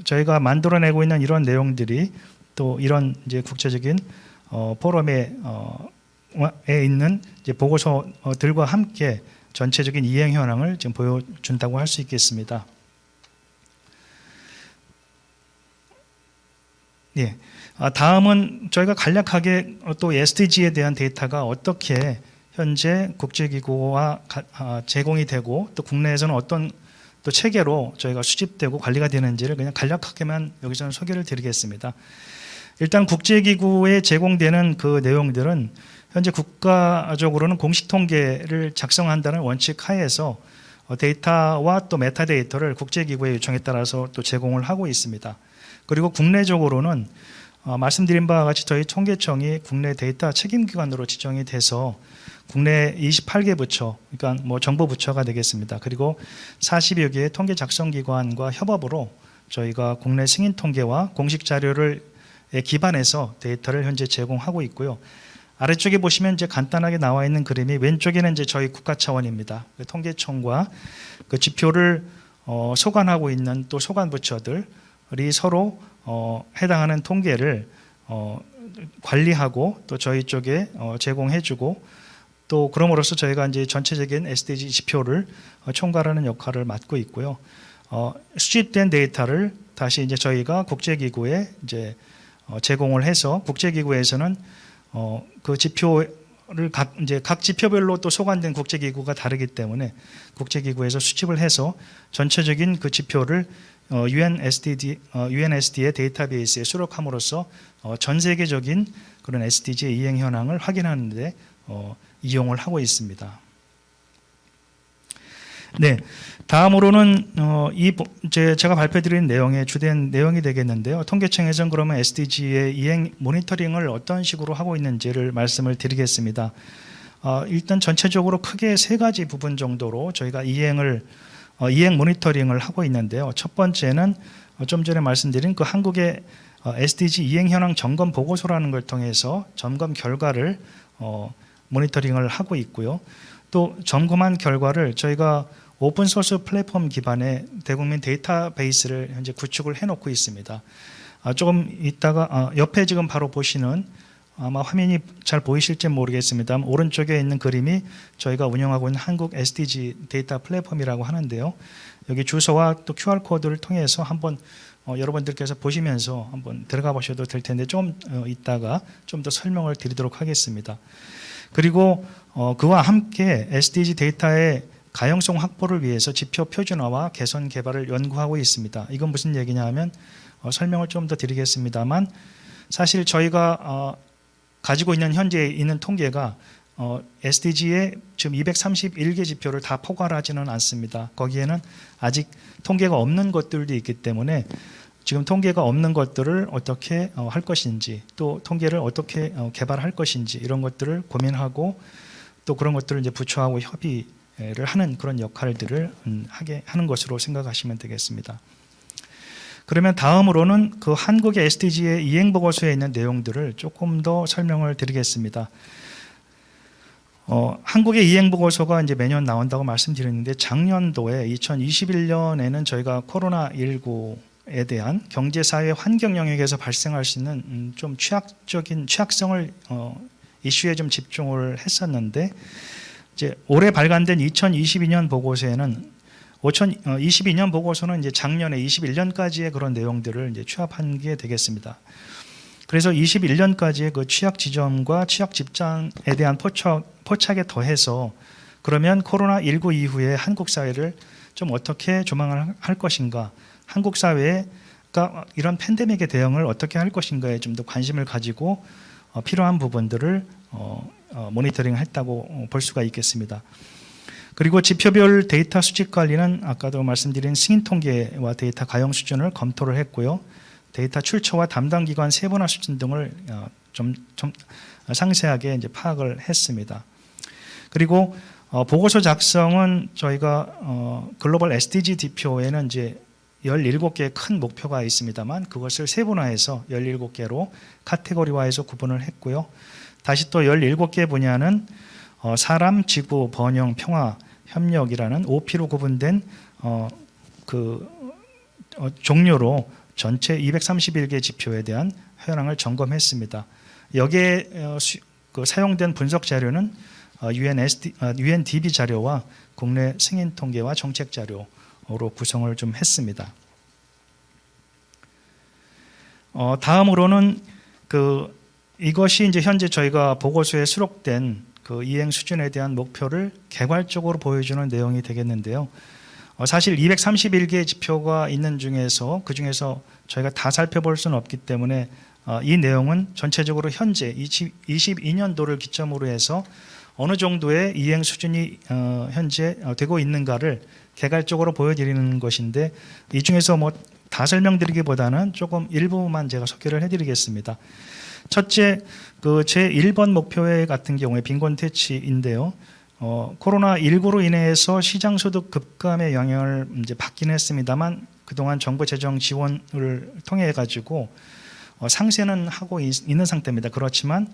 저희가 만들어내고 있는 이런 내용들이 또 이런 이제 국제적인 포럼에 있는 이제 보고서들과 함께 전체적인 이행 현황을 지금 보여준다고 할 수 있겠습니다. 예. 다음은 저희가 간략하게 또 SDG에 대한 데이터가 어떻게 현재 국제기구와 제공이 되고 또 국내에서는 어떤 또 체계로 저희가 수집되고 관리가 되는지를 그냥 간략하게만 여기서는 소개를 드리겠습니다. 일단 국제기구에 제공되는 그 내용들은 현재 국가적으로는 공식 통계를 작성한다는 원칙 하에서 데이터와 또 메타데이터를 국제기구의 요청에 따라서 또 제공을 하고 있습니다. 그리고 국내적으로는 말씀드린 바와 같이 저희 통계청이 국내 데이터 책임기관으로 지정이 돼서 국내 28개 부처, 그러니까 뭐 정부 부처가 되겠습니다. 그리고 40여 개의 통계 작성기관과 협업으로 저희가 국내 승인 통계와 공식 자료를 기반해서 데이터를 현재 제공하고 있고요. 아래쪽에 보시면 이제 간단하게 나와 있는 그림이 왼쪽에는 이제 저희 국가 차원입니다. 그 통계청과 그 지표를 소관하고 있는 또 소관 부처들이 서로 해당하는 통계를 관리하고 또 저희 쪽에 제공해주고 또 그럼으로써 저희가 이제 전체적인 SDG 지표를 총괄하는 역할을 맡고 있고요. 수집된 데이터를 다시 이제 저희가 국제기구에 이제 제공을 해서 국제기구에서는 그 지표를 각 지표별로 또 소관된 국제기구가 다르기 때문에 국제기구에서 수집을 해서 전체적인 그 지표를 UNSD의 데이터베이스에 수록함으로써 전 세계적인 그런 SDG의 이행 현황을 확인하는 데 이용을 하고 있습니다. 네, 다음으로는 제가 발표드린 내용의 주된 내용이 되겠는데요. 통계청에서는 그러면 SDG의 이행 모니터링을 어떤 식으로 하고 있는지를 말씀을 드리겠습니다. 일단 전체적으로 크게 세 가지 부분 정도로 저희가 이행 모니터링을 하고 있는데요. 첫 번째는 좀 전에 말씀드린 그 한국의 SDG 이행 현황 점검 보고서라는 걸 통해서 점검 결과를 모니터링을 하고 있고요. 또 점검한 결과를 저희가 오픈소스 플랫폼 기반의 대국민 데이터베이스를 현재 구축을 해놓고 있습니다. 조금 이따가 옆에 지금 바로 보시는 아마 화면이 잘 보이실지 모르겠습니다. 오른쪽에 있는 그림이 저희가 운영하고 있는 한국 SDG 데이터 플랫폼이라고 하는데요. 여기 주소와 또 QR코드를 통해서 한번 여러분들께서 보시면서 한번 들어가 보셔도 될 텐데 좀 이따가 좀 더 설명을 드리도록 하겠습니다. 그리고 그와 함께 SDG 데이터의 가용성 확보를 위해서 지표 표준화와 개선 개발을 연구하고 있습니다. 이건 무슨 얘기냐 하면 설명을 좀 더 드리겠습니다만 사실 저희가 가지고 있는 현재 있는 통계가 SDG의 지금 231개 지표를 다 포괄하지는 않습니다. 거기에는 아직 통계가 없는 것들도 있기 때문에 지금 통계가 없는 것들을 어떻게 할 것인지 또 통계를 어떻게 개발할 것인지 이런 것들을 고민하고 또 그런 것들을 이제 부처하고 협의를 하는 그런 역할들을 하게 하는 것으로 생각하시면 되겠습니다. 그러면 다음으로는 그 한국의 SDG의 이행 보고서에 있는 내용들을 조금 더 설명을 드리겠습니다. 한국의 이행 보고서가 이제 매년 나온다고 말씀드렸는데 작년도에 2021년에는 저희가 코로나19에 대한 경제, 사회, 환경 영역에서 발생할 수 있는 좀 취약성을 이슈에 좀 집중을 했었는데 이제 올해 발간된 2022년 보고서에는 2022년 보고서는 이제 작년에 21년까지의 그런 내용들을 이제 취합한 게 되겠습니다. 그래서 21년까지의 그 취약 지점과 취약 집단에 대한 포착에 더해서 그러면 코로나19 이후에 한국 사회를 좀 어떻게 조망을 할 것인가, 한국 사회가 이런 팬데믹에 대응을 어떻게 할 것인가에 좀 더 관심을 가지고 필요한 부분들을 모니터링했다고 볼 수가 있겠습니다. 그리고 지표별 데이터 수집 관리는 아까도 말씀드린 승인 통계와 데이터 가용 수준을 검토를 했고요. 데이터 출처와 담당 기관 세분화 수준 등을 좀 상세하게 이제 파악을 했습니다. 그리고 보고서 작성은 저희가 글로벌 SDG 지표에는 이제 17개의 큰 목표가 있습니다만 그것을 세분화해서 17개로 카테고리화해서 구분을 했고요. 다시 또 17개 분야는 사람, 지구, 번영, 평화, 협력이라는 OP로 구분된 종류로 전체 231개 지표에 대한 현황을 점검했습니다. 여기에 사용된 분석 자료는 UNDP 자료와 국내 승인 통계와 정책 자료로 구성을 좀 했습니다. 다음으로는 이것이 이제 현재 저희가 보고서에 수록된 그 이행 수준에 대한 목표를 개괄적으로 보여주는 내용이 되겠는데요. 사실 231개의 지표가 있는 중에서 그 중에서 저희가 다 살펴볼 수는 없기 때문에 이 내용은 전체적으로 현재 22년도를 기점으로 해서 어느 정도의 이행 수준이 현재 되고 있는가를 개괄적으로 보여드리는 것인데 이 중에서 뭐 다 설명드리기보다는 조금 일부만 제가 소개를 해드리겠습니다. 첫째, 제 1번 목표회 같은 경우에 빈곤 퇴치인데요. 코로나19로 인해서 시장 소득 급감의 영향을 이제 받긴 했습니다만 그동안 정부 재정 지원을 통해 가지고 상쇄는 하고 있는 상태입니다. 그렇지만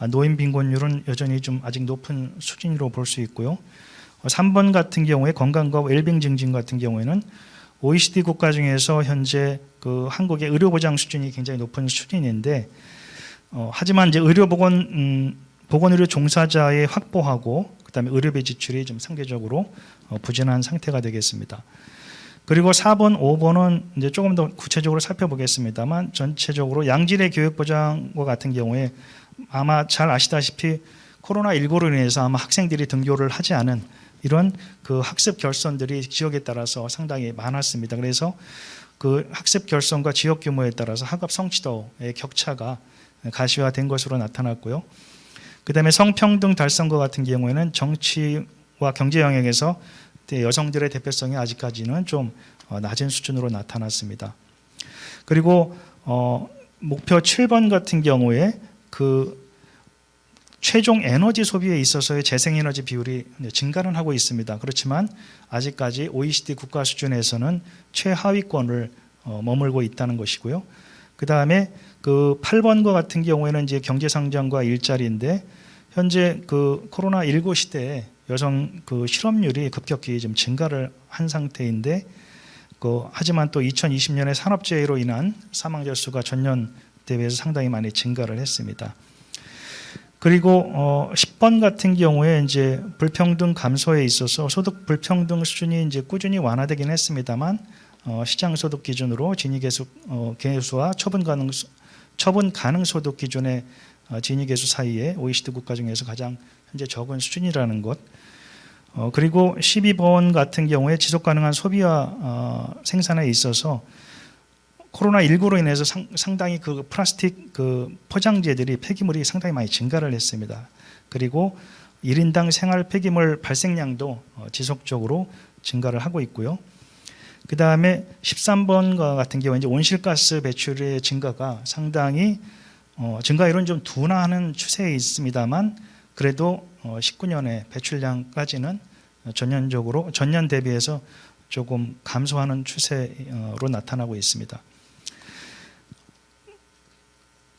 노인 빈곤율은 여전히 좀 아직 높은 수준으로 볼 수 있고요. 3번 같은 경우에 건강과 웰빙 증진 같은 경우에는 OECD 국가 중에서 현재 한국의 의료보장 수준이 굉장히 높은 수준인데 하지만 이제 보건의료 종사자의 확보하고 그다음에 의료비 지출이 좀 상대적으로 부진한 상태가 되겠습니다. 그리고 4번, 5번은 이제 조금 더 구체적으로 살펴보겠습니다만 전체적으로 양질의 교육 보장과 같은 경우에 아마 잘 아시다시피 코로나19로 인해서 아마 학생들이 등교를 하지 않은 이런 학습 결손들이 지역에 따라서 상당히 많았습니다. 그래서 그 학습 결손과 지역 규모에 따라서 학업 성취도의 격차가 가시화된 것으로 나타났고요. 그다음에 성평등 달성과 같은 경우에는 정치와 경제 영역에서 여성들의 대표성이 아직까지는 좀 낮은 수준으로 나타났습니다. 그리고 목표 7번 같은 경우에 그 최종 에너지 소비에 있어서의 재생에너지 비율이 증가는 하고 있습니다. 그렇지만 아직까지 OECD 국가 수준에서는 최하위권을 머물고 있다는 것이고요. 그 다음에 그 8번과 같은 경우에는 이제 경제 성장과 일자리인데 현재 그 코로나19 시대에 여성 그 실업률이 급격히 좀 증가를 한 상태인데 하지만 또 2020년에 산업재해로 인한 사망자 수가 전년 대비해서 상당히 많이 증가를 했습니다. 그리고 10번 같은 경우에 이제 불평등 감소에 있어서 소득 불평등 수준이 이제 꾸준히 완화되긴 했습니다만 시장 소득 기준으로 진위 계수와 처분 가능 소득 기준의 진위 계수 사이에 OECD 국가 중에서 가장 현재 적은 수준이라는 것. 그리고 12번 같은 경우에 지속 가능한 소비와 생산에 있어서 코로나19로 인해서 상당히 그 플라스틱 그 포장재들이 폐기물이 상당히 많이 증가를 했습니다. 그리고 1인당 생활 폐기물 발생량도 지속적으로 증가를 하고 있고요. 그 다음에 13번과 같은 경우에 이제 온실가스 배출의 증가가 상당히 증가율은 좀 둔화하는 추세에 있습니다만 그래도 19년에 배출량까지는 전년 대비해서 조금 감소하는 추세로 나타나고 있습니다.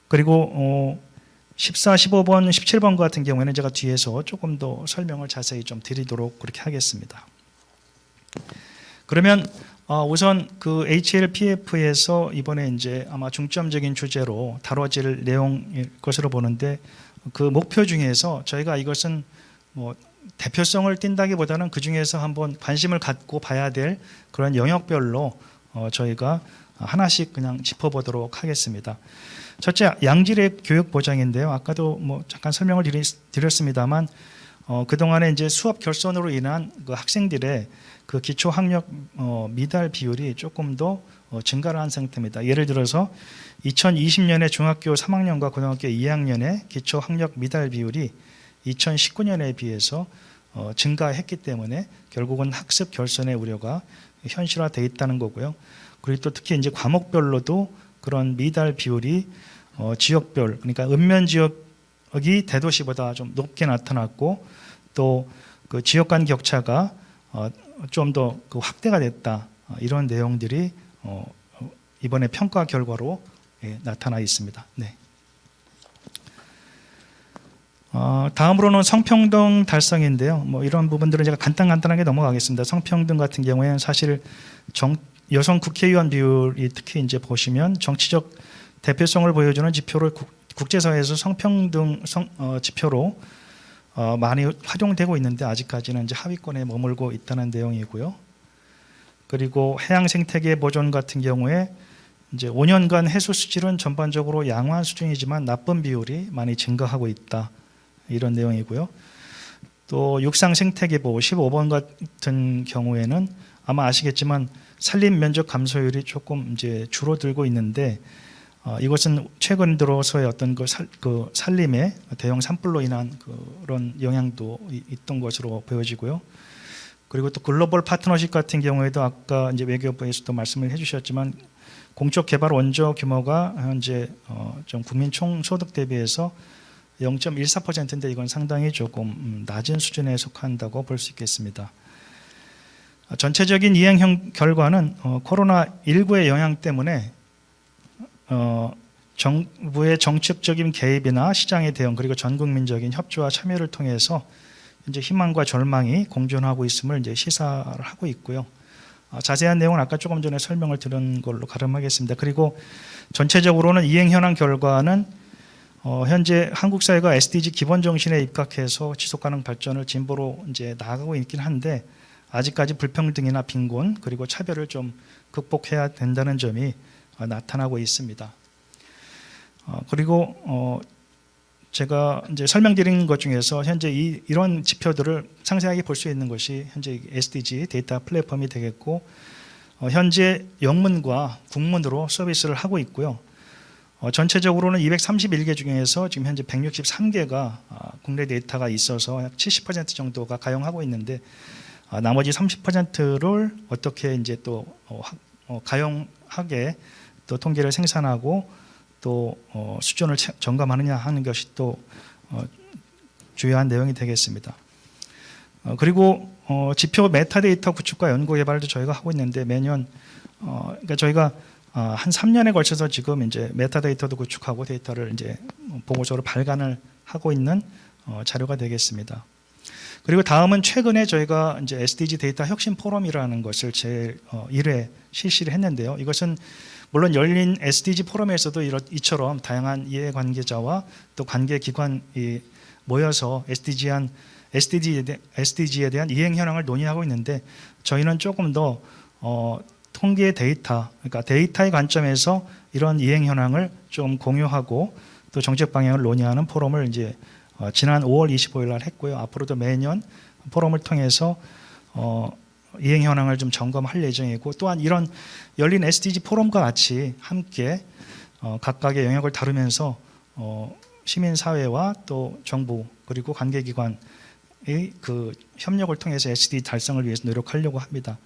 그리고 14, 15번, 17번 같은 경우에는 제가 뒤에서 조금 더 설명을 자세히 좀 드리도록 그렇게 하겠습니다. 그러면 우선 그 HLPF에서 이번에 이제 아마 중점적인 주제로 다뤄질 내용일 것으로 보는데 그 목표 중에서 저희가 이것은 뭐 대표성을 띈다기보다는 그 중에서 한번 관심을 갖고 봐야 될 그런 영역별로 저희가 하나씩 그냥 짚어보도록 하겠습니다. 첫째, 양질의 교육 보장인데요. 아까도 뭐 잠깐 설명을 드렸습니다만 그동안에 이제 수업 결손으로 인한 그 학생들의 그 기초 학력 미달 비율이 조금 더 증가를 한 상태입니다. 예를 들어서 2020년에 중학교 3학년과 고등학교 2학년의 기초 학력 미달 비율이 2019년에 비해서 증가했기 때문에 결국은 학습 결손의 우려가 현실화되어 있다는 거고요. 그리고 또 특히 이제 과목별로도 그런 미달 비율이 지역별, 그러니까 읍면 지역이 대도시보다 좀 높게 나타났고 또 그 지역 간 격차가 좀 더 그 확대가 됐다. 이런 내용들이 이번에 평가 결과로 나타나 있습니다. 네. 다음으로는 성평등 달성인데요. 뭐 이런 부분들은 제가 간단하게 넘어가겠습니다. 성평등 같은 경우에는 사실 여성 국회의원 비율이 특히 이제 보시면 정치적 대표성을 보여주는 지표를 국제사회에서 성평등 지표로 많이 활용되고 있는데 아직까지는 이제 하위권에 머물고 있다는 내용이고요. 그리고 해양 생태계 보존 같은 경우에 이제 5년간 해수 수질은 전반적으로 양호한 수준이지만 나쁨 비율이 많이 증가하고 있다. 이런 내용이고요. 또 육상 생태계 보호 15번 같은 경우에는 아마 아시겠지만 산림 면적 감소율이 조금 이제 줄어들고 있는데 이것은 최근 들어서의 어떤 그 산림의 대형 산불로 인한 그런 영향도 있던 것으로 보여지고요. 그리고 또 글로벌 파트너십 같은 경우에도 아까 이제 외교부에서도 말씀을 해주셨지만 공적 개발 원조 규모가 현재 좀 국민 총 소득 대비해서 0.14%인데 이건 상당히 조금 낮은 수준에 속한다고 볼 수 있겠습니다. 전체적인 이행 결과는 코로나19의 영향 때문에 정부의 정책적인 개입이나 시장의 대응 그리고 전 국민적인 협조와 참여를 통해서 이제 희망과 절망이 공존하고 있음을 이제 시사를 하고 있고요. 자세한 내용은 아까 조금 전에 설명을 드린 걸로 가름하겠습니다. 그리고 전체적으로는 이행 현황 결과는 현재 한국 사회가 SDG 기본 정신에 입각해서 지속 가능 발전을 진보로 이제 나아가고 있긴 한데 아직까지 불평등이나 빈곤 그리고 차별을 좀 극복해야 된다는 점이 나타나고 있습니다. 그리고 제가 이제 설명드린 것 중에서 현재 이런 지표들을 상세하게 볼 수 있는 것이 현재 SDG 데이터 플랫폼이 되겠고 현재 영문과 국문으로 서비스를 하고 있고요. 전체적으로는 231개 중에서 지금 현재 163개가 국내 데이터가 있어서 약 70% 정도가 가용하고 있는데 나머지 30%를 어떻게 이제 또 가용하게 또 통계를 생산하고 또 수준을 점검하느냐 하는 것이 또 주요한 내용이 되겠습니다. 그리고 지표 메타데이터 구축과 연구 개발도 저희가 하고 있는데 매년 그러니까 저희가 한 3년에 걸쳐서 지금 이제 메타데이터도 구축하고 데이터를 이제 보고서로 발간을 하고 있는 자료가 되겠습니다. 그리고 다음은 최근에 저희가 이제 SDG 데이터 혁신 포럼이라는 것을 제 1회 실시를 했는데요. 이것은 물론 열린 SDG 포럼에서도 이처럼 다양한 이해관계자와 또 관계기관이 모여서 SDG에 대한 이행 현황을 논의하고 있는데 저희는 조금 더 통계 데이터, 그러니까 데이터의 관점에서 이런 이행 현황을 좀 공유하고 또 정책 방향을 논의하는 포럼을 이제 지난 5월 25일 날 했고요. 앞으로도 매년 포럼을 통해서 이행 현황을 좀 점검할 예정이고 또한 이런 열린 SDG 포럼과 같이 함께 각각의 영역을 다루면서 시민사회와 또 정부 그리고 관계기관의 그 협력을 통해서 SDG 달성을 위해서 노력하려고 합니다.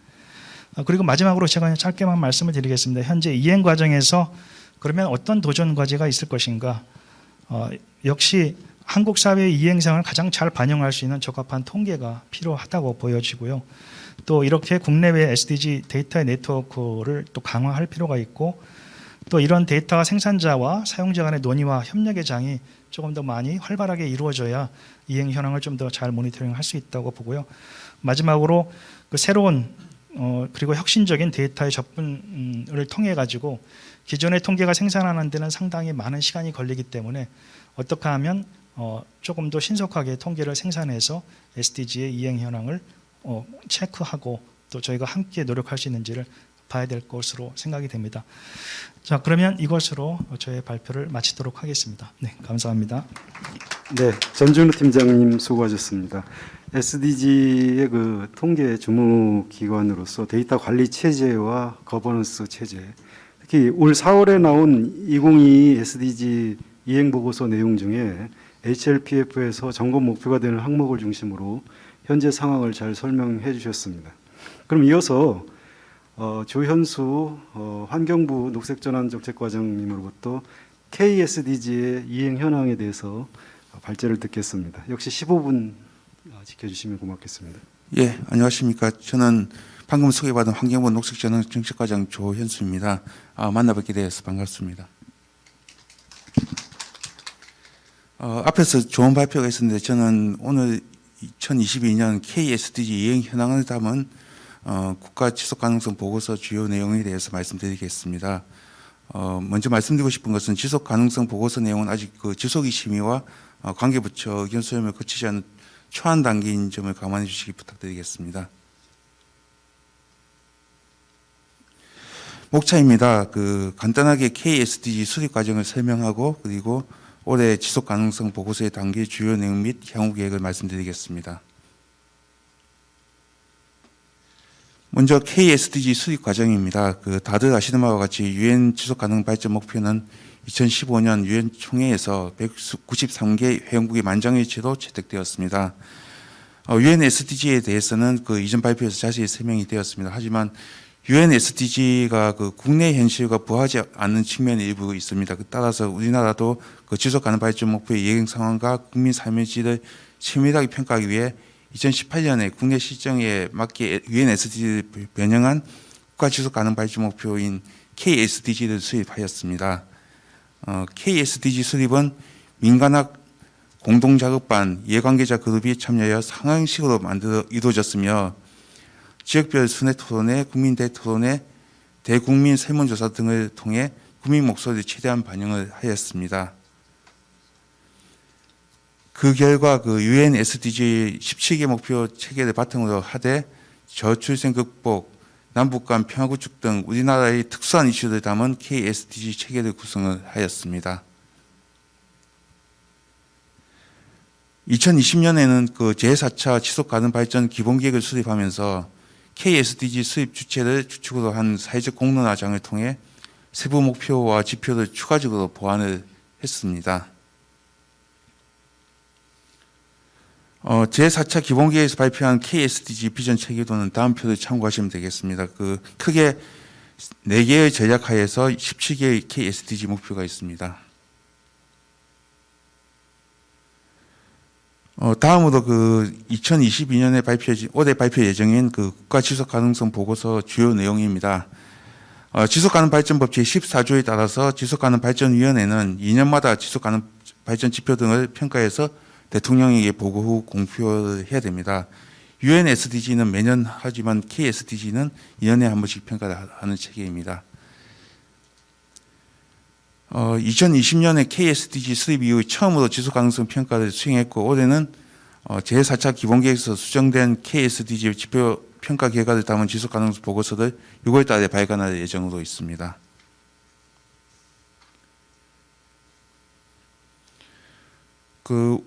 그리고 마지막으로 제가 짧게만 말씀을 드리겠습니다. 현재 이행 과정에서 그러면 어떤 도전 과제가 있을 것인가? 역시 한국 사회의 이행상을 가장 잘 반영할 수 있는 적합한 통계가 필요하다고 보여지고요. 또 이렇게 국내외 SDG 데이터의 네트워크를 또 강화할 필요가 있고 또 이런 데이터 생산자와 사용자 간의 논의와 협력의 장이 조금 더 많이 활발하게 이루어져야 이행 현황을 좀 더 잘 모니터링할 수 있다고 보고요. 마지막으로 그 새로운 그리고 혁신적인 데이터의 접근을 통해 가지고 기존의 통계가 생산하는 데는 상당히 많은 시간이 걸리기 때문에 어떻게 하면 조금 더 신속하게 통계를 생산해서 SDG의 이행 현황을 체크하고 또 저희가 함께 노력할 수 있는지를 봐야 될 것으로 생각이 됩니다. 자, 그러면 이것으로 저의 발표를 마치도록 하겠습니다. 네, 감사합니다. 네, 전준우 팀장님 수고하셨습니다. SDG의 그 통계 주무기관으로서 데이터 관리 체제와 거버넌스 체제, 특히 올 4월에 나온 2022 SDG 이행 보고서 내용 중에 HLPF에서 점검 목표가 되는 항목을 중심으로 현재 상황을 잘 설명해 주셨습니다. 그럼 이어서 조현수 환경부 녹색전환정책과장님으로부터 KSDG의 이행 현황에 대해서 발제를 듣겠습니다. 역시 15분 지켜주시면 고맙겠습니다. 예, 안녕하십니까. 저는 방금 소개받은 환경부 녹색전환정책과장 조현수입니다. 만나뵙게 되어서 반갑습니다. 앞에서 좋은 발표가 있었는데 저는 오늘 2022년 KSDG 이행 현황을 담은 국가 지속 가능성 보고서 주요 내용에 대해서 말씀드리겠습니다. 먼저 말씀드리고 싶은 것은 지속 가능성 보고서 내용은 아직 그 지속이 심의와 관계부처 의견 수렴을 거치지 않은 초안 단계인 점을 감안해 주시기 부탁드리겠습니다. 목차입니다. 간단하게 KSDG 수립 과정을 설명하고 그리고 올해 지속 가능성 보고서의 단계 주요 내용 및 향후 계획을 말씀드리겠습니다. 먼저 KSDG 수립 과정입니다. 다들 아시는 바와 같이 유엔 지속 가능 발전 목표는 2015년 유엔 총회에서 193개 회원국의 만장일치로 채택되었습니다. 유엔 SDG에 대해서는 이전 발표에서 자세히 설명이 되었습니다. 하지만 유엔 SDG가 국내 현실과 부합하지 않는 측면이 일부 있습니다. 따라서 우리나라도 지속 가능 발전 목표의 이행 상황과 국민 삶의 질을 세밀하게 평가하기 위해 2018년에 국내 실정에 맞게 유엔 SDG를 변형한 국가 지속 가능 발전 목표인 KSDG를 수립하였습니다. KSDG 수립은 민간학 공동작업반 이해관계자 그룹이 참여하여 상황식으로 이루어졌으며 지역별 순회 토론회, 국민대 토론회, 대국민 설문조사 등을 통해 국민 목소리를 최대한 반영을 하였습니다. 그 결과 유엔 SDG 17개 목표 체계를 바탕으로 하되 저출생 극복, 남북 간 평화 구축 등 우리나라의 특수한 이슈를 담은 KSDG 체계를 구성을 하였습니다. 2020년에는 제4차 지속가능 발전 기본계획을 수립하면서 KSDG 수립 주체를 주축으로 한 사회적 공론화장을 통해 세부 목표와 지표를 추가적으로 보완을 했습니다. 제4차 기본계획에서 발표한 KSDG 비전 체계도는 다음 표를 참고하시면 되겠습니다. 크게 4개의 전략하에서 17개의 KSDG 목표가 있습니다. 다음으로 2022년에 올해 발표 예정인 국가 지속 가능성 보고서 주요 내용입니다. 지속 가능 발전 법칙 14조에 따라서 지속 가능 발전위원회는 2년마다 지속 가능 발전 지표 등을 평가해서 대통령에게 보고 후 공표를 해야 됩니다. UN SDG는 매년 하지만 KSDG는 2년에 한 번씩 평가를 하는 체계입니다. 2020년에 KSDG 수립 이후 처음으로 지속 가능성 평가를 수행했고 올해는 제4차 기본계획에서 수정된 KSDG 지표 평가 결과를 담은 지속 가능성 보고서를 6월 달에 발간할 예정으로 있습니다.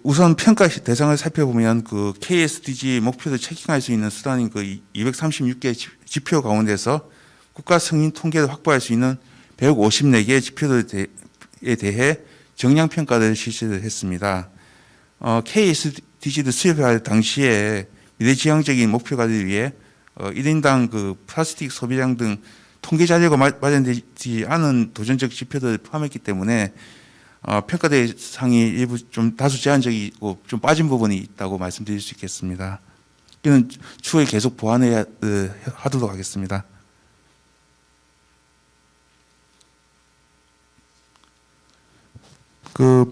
우선 평가 대상을 살펴보면 KSDG 목표를 체킹할 수 있는 수단인 236개 지표 가운데서 국가 승인 통계를 확보할 수 있는 154개의 지표에 대해 정량 평가를 실시를 했습니다. KSDG를 수립할 당시에 미래지향적인 목표 관리를 위해 1인당 플라스틱 소비량 등 통계 자료가 마련되지 않은 도전적 지표들을 포함했기 때문에 평가 대상이 일부 좀 다소 제한적이고 좀 빠진 부분이 있다고 말씀드릴 수 있겠습니다. 이는 추후에 계속 보완해야 하도록 하겠습니다.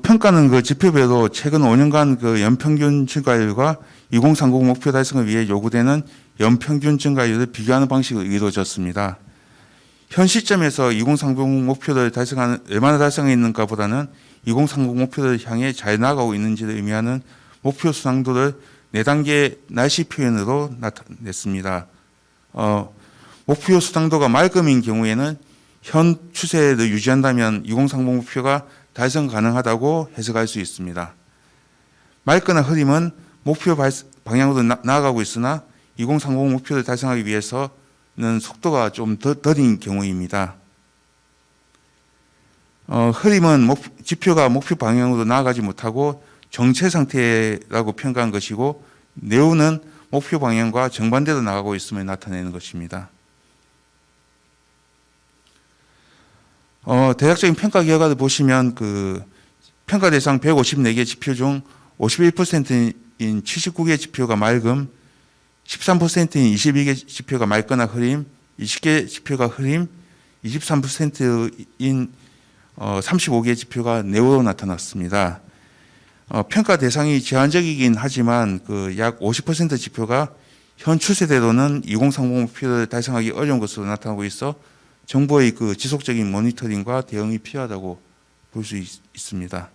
평가는 지표별로 최근 5년간 연평균 증가율과 2030 목표 달성을 위해 요구되는 연평균 증가율을 비교하는 방식으로 이루어졌습니다. 현 시점에서 2030 목표를 얼마나 달성했는가 보다는 2030 목표를 향해 잘 나가고 있는지를 의미하는 목표 수당도를 4단계 날씨 표현으로 나타냈습니다. 목표 수당도가 맑음인 경우에는 현 추세를 유지한다면 2030 목표가 달성 가능하다고 해석할 수 있습니다. 맑거나 흐림은 목표 방향으로 나아가고 있으나 2030 목표를 달성하기 위해서는 속도가 좀 더딘 경우입니다. 흐림은 지표가 목표 방향으로 나아가지 못하고 정체 상태라고 평가한 것이고 네오는 목표 방향과 정반대로 나가고 있음을 나타내는 것입니다. 대략적인 평가 결과를 보시면 평가 대상 154개 지표 중 51%인 79개 지표가 맑음, 13%인 22개 지표가 맑거나 흐림, 20개 지표가 흐림, 23%인 35개 지표가 네오로 나타났습니다. 평가 대상이 제한적이긴 하지만 약 50% 지표가 현 추세대로는 2030 목표를 달성하기 어려운 것으로 나타나고 있어 정부의 지속적인 모니터링과 대응이 필요하다고 볼 수 있습니다.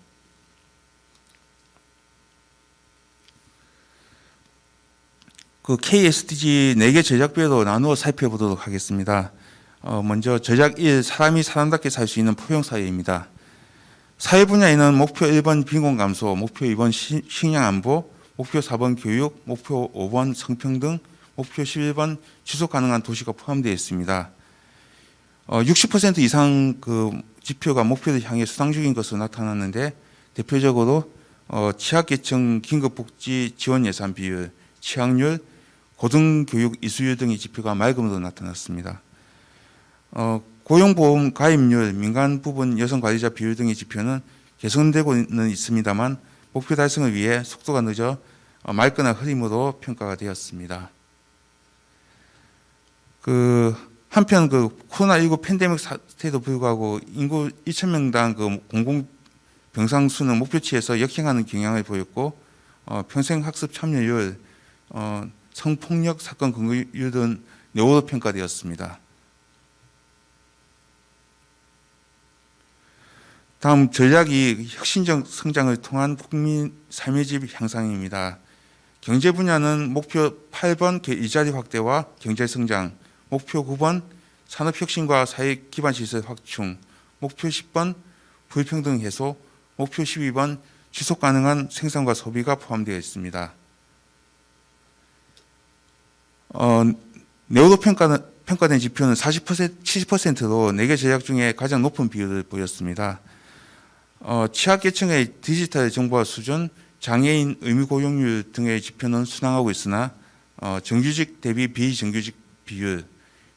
KSDG 4개 전략별로 나누어 살펴보도록 하겠습니다. 먼저 전략 1, 사람이 사람답게 살 수 있는 포용사회입니다. 사회 분야에는 목표 1번 빈곤 감소, 목표 2번 식량 안보, 목표 4번 교육, 목표 5번 성평등, 목표 11번 지속 가능한 도시가 포함되어 있습니다. 60% 이상 지표가 목표를 향해 수당 중인 것으로 나타났는데 대표적으로 취약계층 긴급복지 지원 예산 비율, 취약률, 고등교육 이수율 등의 지표가 맑음으로 나타났습니다. 고용보험 가입률, 민간 부분 여성 관리자 비율 등의 지표는 개선되고는 있습니다만 목표 달성을 위해 속도가 늦어 맑거나 흐림으로 평가가 되었습니다. 한편 코로나19 팬데믹 사태에도 불구하고 인구 1,000명당 공공병상 수는 목표치에서 역행하는 경향을 보였고 평생학습 참여율, 성폭력 사건 근거율 등 네오로 평가되었습니다. 다음 전략이 혁신적 성장을 통한 국민 삶의 질 향상입니다. 경제 분야는 목표 8번 일자리 확대와 경제 성장, 목표 9번 산업혁신과 사회 기반 시설 확충, 목표 10번 불평등 해소, 목표 12번 지속 가능한 생산과 소비가 포함되어 있습니다. 네오로 평가는 평가된 지표는 40%, 70%로 4개 전략 중에 가장 높은 비율을 보였습니다. 취약계층의 디지털 정보화 수준, 장애인 의무 고용률 등의 지표는 순항하고 있으나 정규직 대비 비정규직 비율,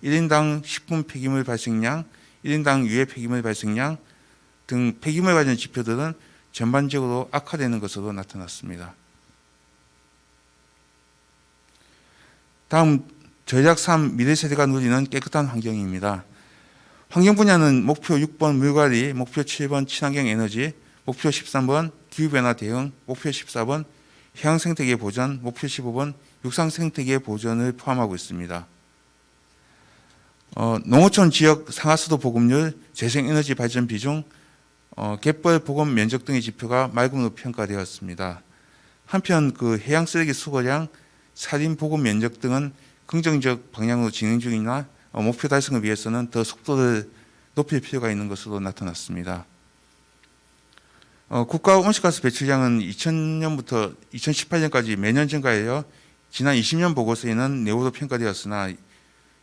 1인당 식품 폐기물 발생량, 1인당 유해 폐기물 발생량 등 폐기물 관련 지표들은 전반적으로 악화되는 것으로 나타났습니다. 다음 전략 3 미래 세대가 누리는 깨끗한 환경입니다. 환경 분야는 목표 6번 물관리, 목표 7번 친환경 에너지, 목표 13번 기후변화 대응, 목표 14번 해양 생태계 보전, 목표 15번 육상 생태계 보전을 포함하고 있습니다. 농어촌 지역 상하수도 보급률, 재생에너지 발전 비중, 갯벌 보급 면적 등의 지표가 맑음으로 평가되었습니다. 한편 그 해양 쓰레기 수거량, 살인 보급 면적 등은 긍정적 방향으로 진행 중이나 목표 달성을 위해서는 더 속도를 높일 필요가 있는 것으로 나타났습니다. 국가 온실가스 배출량은 2000년부터 2018년까지 매년 증가하여 지난 20년 보고서에는 내후로 평가되었으나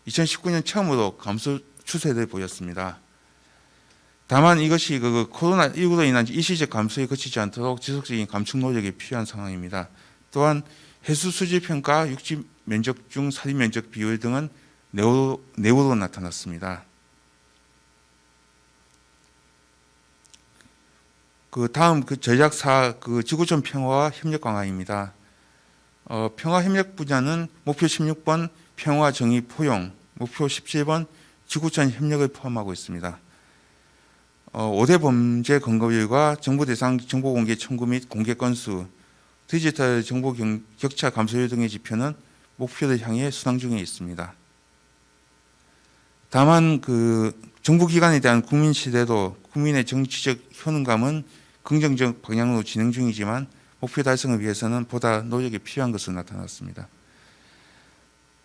2019년 처음으로 감소 추세를 보였습니다. 다만 이것이 코로나19로 인한 일시적 감소에 그치지 않도록 지속적인 감축 노력이 필요한 상황입니다. 또한 해수 수질 평가, 육지 면적 중 살인 면적 비율 등은 내후로 나타났습니다. 그 다음 전략 4 지구촌 평화와 협력 강화입니다. 평화 협력 분야는 목표 16번 평화 정의 포용, 목표 17번 지구촌 협력을 포함하고 있습니다. 5대 범죄 근거율과 정부 대상 정보 공개 청구 및 공개 건수, 디지털 정보 격차 감소율 등의 지표는 목표를 향해 순항 중에 있습니다. 다만 정부기관에 대한 국민 신뢰도, 국민의 정치적 효능감은 긍정적 방향으로 진행 중이지만 목표 달성을 위해서는 보다 노력이 필요한 것으로 나타났습니다.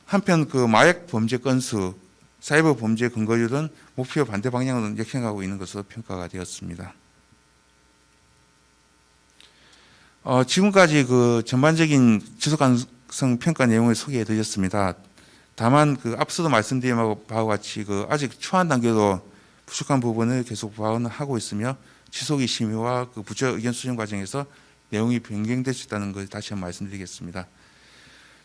한편 마약 범죄 건수, 사이버 범죄 근거율은 목표 반대 방향으로 역행하고 있는 것으로 평가가 되었습니다. 지금까지 전반적인 지속 가능성 평가 내용을 소개해 드렸습니다. 다만 앞서도 말씀드린 바와 같이 아직 초안 단계로 부족한 부분을 계속 보완하고 있으며 지속의 심의와 부처 의견 수정 과정에서 내용이 변경될 수 있다는 것을 다시 한번 말씀드리겠습니다.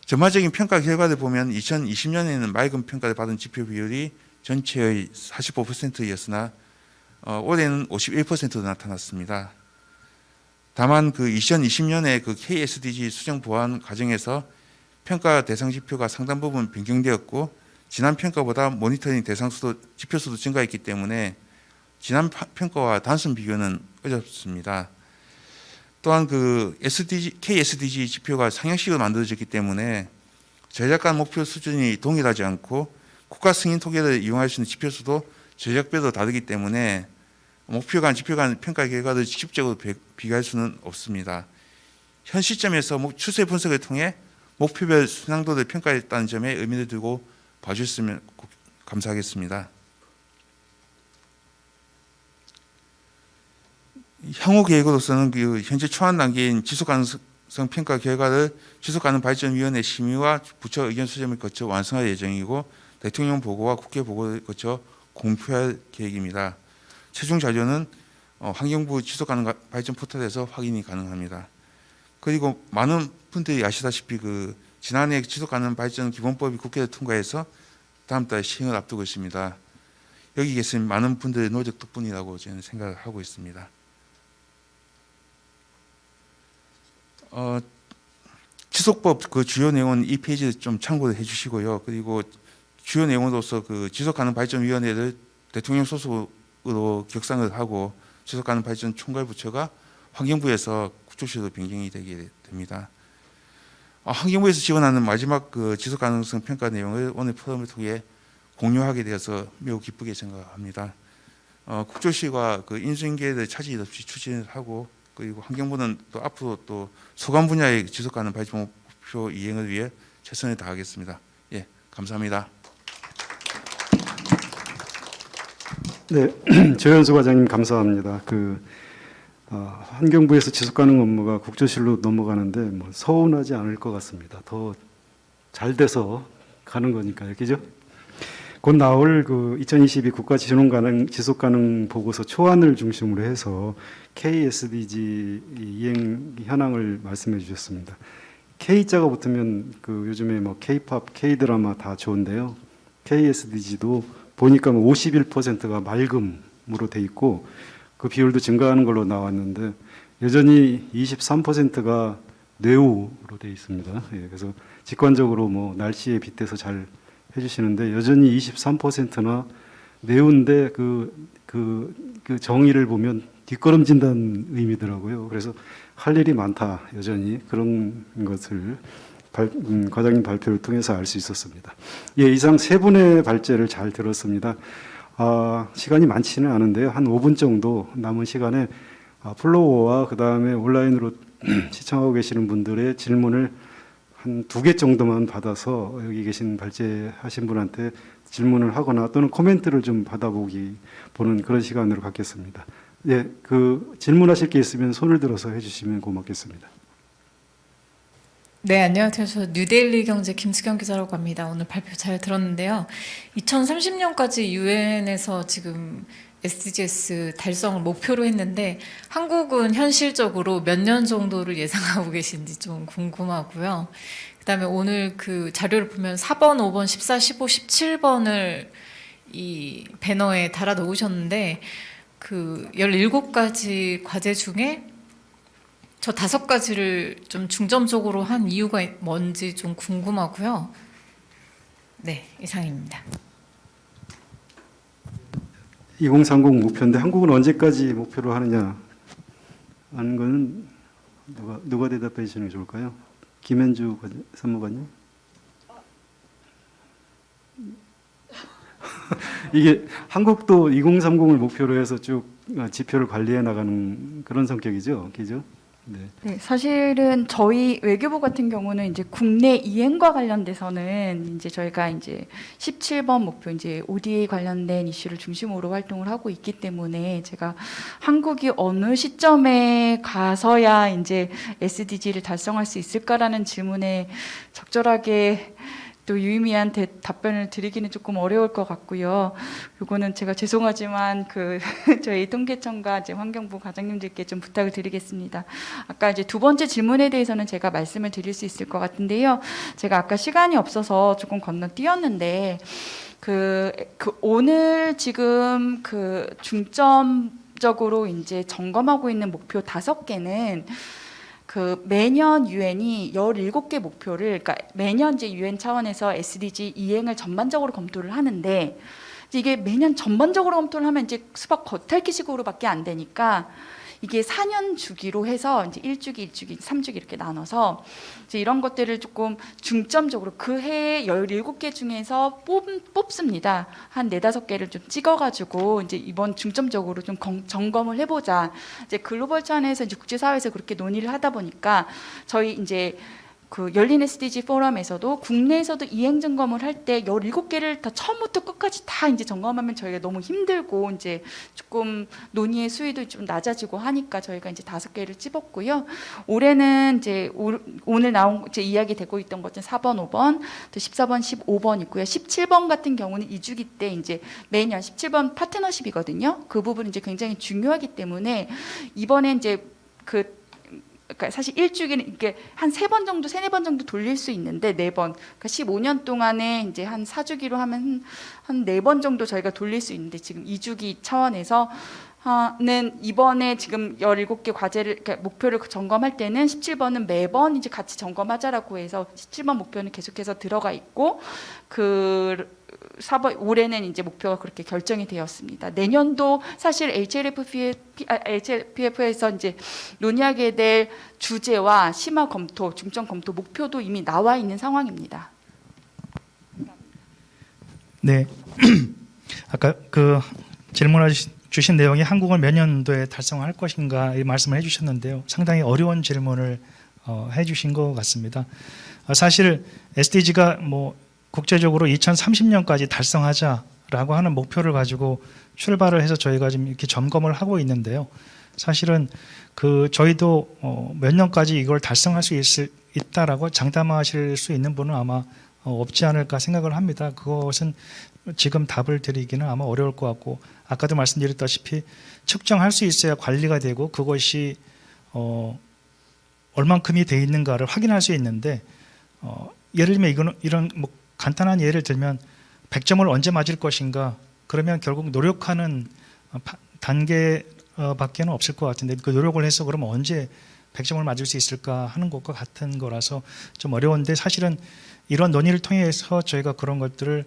전반적인 평가 결과를 보면 2020년에는 맑은 평가를 받은 지표 비율이 전체의 45%였으나 올해는 51%로 나타났습니다. 다만 2020년에 KSDG 수정 보완 과정에서 평가 대상 지표가 상당 부분 변경되었고 지난 평가보다 모니터링 대상 수도 지표 수도 증가했기 때문에 지난 평가와 단순 비교는 어렵습니다. 또한 KSDG 지표가 상향식으로 만들어졌기 때문에 전략 간 목표 수준이 동일하지 않고 국가 승인 토계를 이용할 수 있는 지표 수도 전략별로 다르기 때문에 목표 간 지표 간 평가 결과를 직접적으로 비교할 수는 없습니다. 현 시점에서 추세 분석을 통해 목표별 순항도를 평가했다는 점에 의미를 두고 봐주셨으면 감사하겠습니다. 향후 계획으로서는 현재 초안 단계인 지속가능성 평가 결과를 지속가능발전위원회 심의와 부처 의견 수렴을 거쳐 완성할 예정이고 대통령 보고와 국회 보고를 거쳐 공표할 계획입니다. 최종 자료는 환경부 지속가능발전 포털에서 확인이 가능합니다. 그리고 많은 분들이 아시다시피 지난해 지속가능발전 기본법이 국회를 통과해서 다음 달 시행을 앞두고 있습니다. 여기 계신 많은 분들의 노력 덕분이라고 저는 생각을 하고 있습니다. 지속법 주요 내용은 이 페이지를 좀 참고를 해주시고요. 그리고 주요 내용으로서 지속가능발전위원회를 대통령 소속으로 격상을 하고 지속가능발전 총괄부처가 환경부에서 국조실로 변경이 되게 됩니다. 환경부에서 지원하는 마지막 지속가능성 평가 내용을 오늘 포럼을 통해 공유하게 되어서 매우 기쁘게 생각합니다. 국조실과 인수인계를 차질 없이 추진을 하고 그리고 환경부는 또 앞으로 또 소관 분야의 지속가능 발전 목표 이행을 위해 최선을 다하겠습니다. 예, 감사합니다. 네, 조현수 과장님 감사합니다. 환경부에서 지속가능 업무가 국조실로 넘어가는데 서운하지 않을 것 같습니다. 더 잘 돼서 가는 거니까요, 그죠? 곧 나올 그 2022 국가 지속 가능 보고서 초안을 중심으로 해서 KSDG 이행 현황을 말씀해 주셨습니다. K자가 붙으면 그 요즘에 뭐 K-팝, K-드라마 다 좋은데요. KSDG도 보니까 51%가 맑음으로 돼 있고 그 비율도 증가하는 걸로 나왔는데 여전히 23%가 뇌우로 돼 있습니다. 예, 그래서 직관적으로 뭐 날씨에 빗대서 잘 해주시는데 여전히 23%나 뇌우인데 그 정의를 보면 뒷걸음진다는 의미더라고요. 그래서 할 일이 많다 여전히 그런 것을 과장님 발표를 통해서 알 수 있었습니다. 예, 이상 세 분의 발제를 잘 들었습니다. 시간이 많지는 않은데요. 한 5분 정도 남은 시간에 플로어와 그 다음에 온라인으로 시청하고 계시는 분들의 질문을 한 2개 정도만 받아서 여기 계신 발제하신 분한테 질문을 하거나 또는 코멘트를 좀 보는 그런 시간으로 갖겠습니다. 예, 그 질문하실 게 있으면 손을 들어서 해주시면 고맙겠습니다. 네, 안녕하세요. 저 뉴데일리 경제 김수경 기자라고 합니다. 오늘 발표 잘 들었는데요. 2030년까지 유엔에서 지금 SDGs 달성을 목표로 했는데 한국은 현실적으로 몇 년 정도를 예상하고 계신지 좀 궁금하고요. 그다음에 오늘 그 자료를 보면 4번, 5번, 14, 15, 17번을 이 배너에 달아 놓으셨는데 그 17가지 과제 중에 저 5가지를 좀 중점적으로 한 이유가 뭔지 좀 궁금하고요. 네, 이상입니다. 2030 목표인데 한국은 언제까지 목표로 하느냐 하는 거는 누가 대답해 주시는 게 좋을까요? 김현주 사무관님. 이게 한국도 2030을 목표로 해서 쭉 지표를 관리해 나가는 그런 성격이죠, 그죠? 네. 네, 사실은 저희 외교부 같은 경우는 이제 국내 이행과 관련돼서는 이제 저희가 이제 17번 목표 이제 ODA 관련된 이슈를 중심으로 활동을 하고 있기 때문에 제가 한국이 어느 시점에 가서야 이제 SDG를 달성할 수 있을까라는 질문에 적절하게 또 유의미한 답변을 드리기는 조금 어려울 것 같고요. 요거는 제가 죄송하지만 그 저희 통계청과 이제 환경부 과장님들께 좀 부탁을 드리겠습니다. 아까 이제 2번째 질문에 대해서는 제가 말씀을 드릴 수 있을 것 같은데요. 제가 아까 시간이 없어서 조금 건너뛰었는데 그 오늘 지금 그 중점적으로 이제 점검하고 있는 목표 5개는 그 매년 유엔이 17개 목표를 그러니까 매년 이제 유엔 차원에서 SDG 이행을 전반적으로 검토를 하는데 이게 매년 전반적으로 검토를 하면 이제 수박 겉핥기식으로밖에 안 되니까 이게 4년 주기로 해서 이제 1주기, 1주기, 3주기 이렇게 나눠서 이제 이런 것들을 조금 중점적으로 그 해에 17개 중에서 뽑습니다. 한 4-5개를 좀 찍어가지고 이제 이번 중점적으로 좀 점검을 해보자. 이제 글로벌 차원에서 이제 국제사회에서 그렇게 논의를 하다 보니까 저희 이제 그 열린 SDG 포럼에서도 국내에서도 이행 점검을 할 때 17개를 다 처음부터 끝까지 다 이제 점검하면 저희가 너무 힘들고 이제 조금 논의의 수위도 좀 낮아지고 하니까 저희가 이제 5개를 찝었고요. 올해는 이제 오늘 나온 이제 이야기 되고 있던 것은 4번, 5번, 또 14번, 15번 있고요. 17번 같은 경우는 2주기 때 이제 매년 17번 파트너십이거든요. 그 부분은 이제 굉장히 중요하기 때문에 이번에 이제 그러니까 사실 1주기는 이렇게 한 3번 정도, 3-4번 정도 돌릴 수 있는데 4번. 그러니까 15년 동안에 이제 한 4주기로 하면 한 4번 정도 저희가 돌릴 수 있는데 지금 2주기 차원에서 는 이번에 지금 17개 과제를 그러니까 목표를 점검할 때는 17번은 매번 이제 같이 점검하자라고 해서 17번 목표는 계속해서 들어가 있고 그 4번 올해는 이제 목표가 그렇게 결정이 되었습니다. 내년도 사실 HLPF에서 이제 논의하게 될 주제와 심화 검토, 중점 검토 목표도 이미 나와 있는 상황입니다. 네, 아까 그 질문해 주신 내용이 한국은 몇 년도에 달성할 것인가 이 말씀을 해주셨는데요. 상당히 어려운 질문을 해주신 것 같습니다. 사실 SDG가 뭐 국제적으로 2030년까지 달성하자라고 하는 목표를 가지고 출발을 해서 저희가 지금 이렇게 점검을 하고 있는데요. 사실은 그 저희도 몇 년까지 이걸 달성할 수 있다라고 장담하실 수 있는 분은 아마 없지 않을까 생각을 합니다. 그것은 지금 답을 드리기는 아마 어려울 것 같고, 아까도 말씀드렸다시피 측정할 수 있어야 관리가 되고 그것이 얼만큼이 돼 있는가를 확인할 수 있는데, 예를 들면 이런 뭐 간단한 예를 들면 100점을 언제 맞을 것인가, 그러면 결국 노력하는 단계밖에는 없을 것 같은데, 그 노력을 해서 그러면 언제 100점을 맞을 수 있을까 하는 것과 같은 거라서 좀 어려운데, 사실은 이런 논의를 통해서 저희가 그런 것들을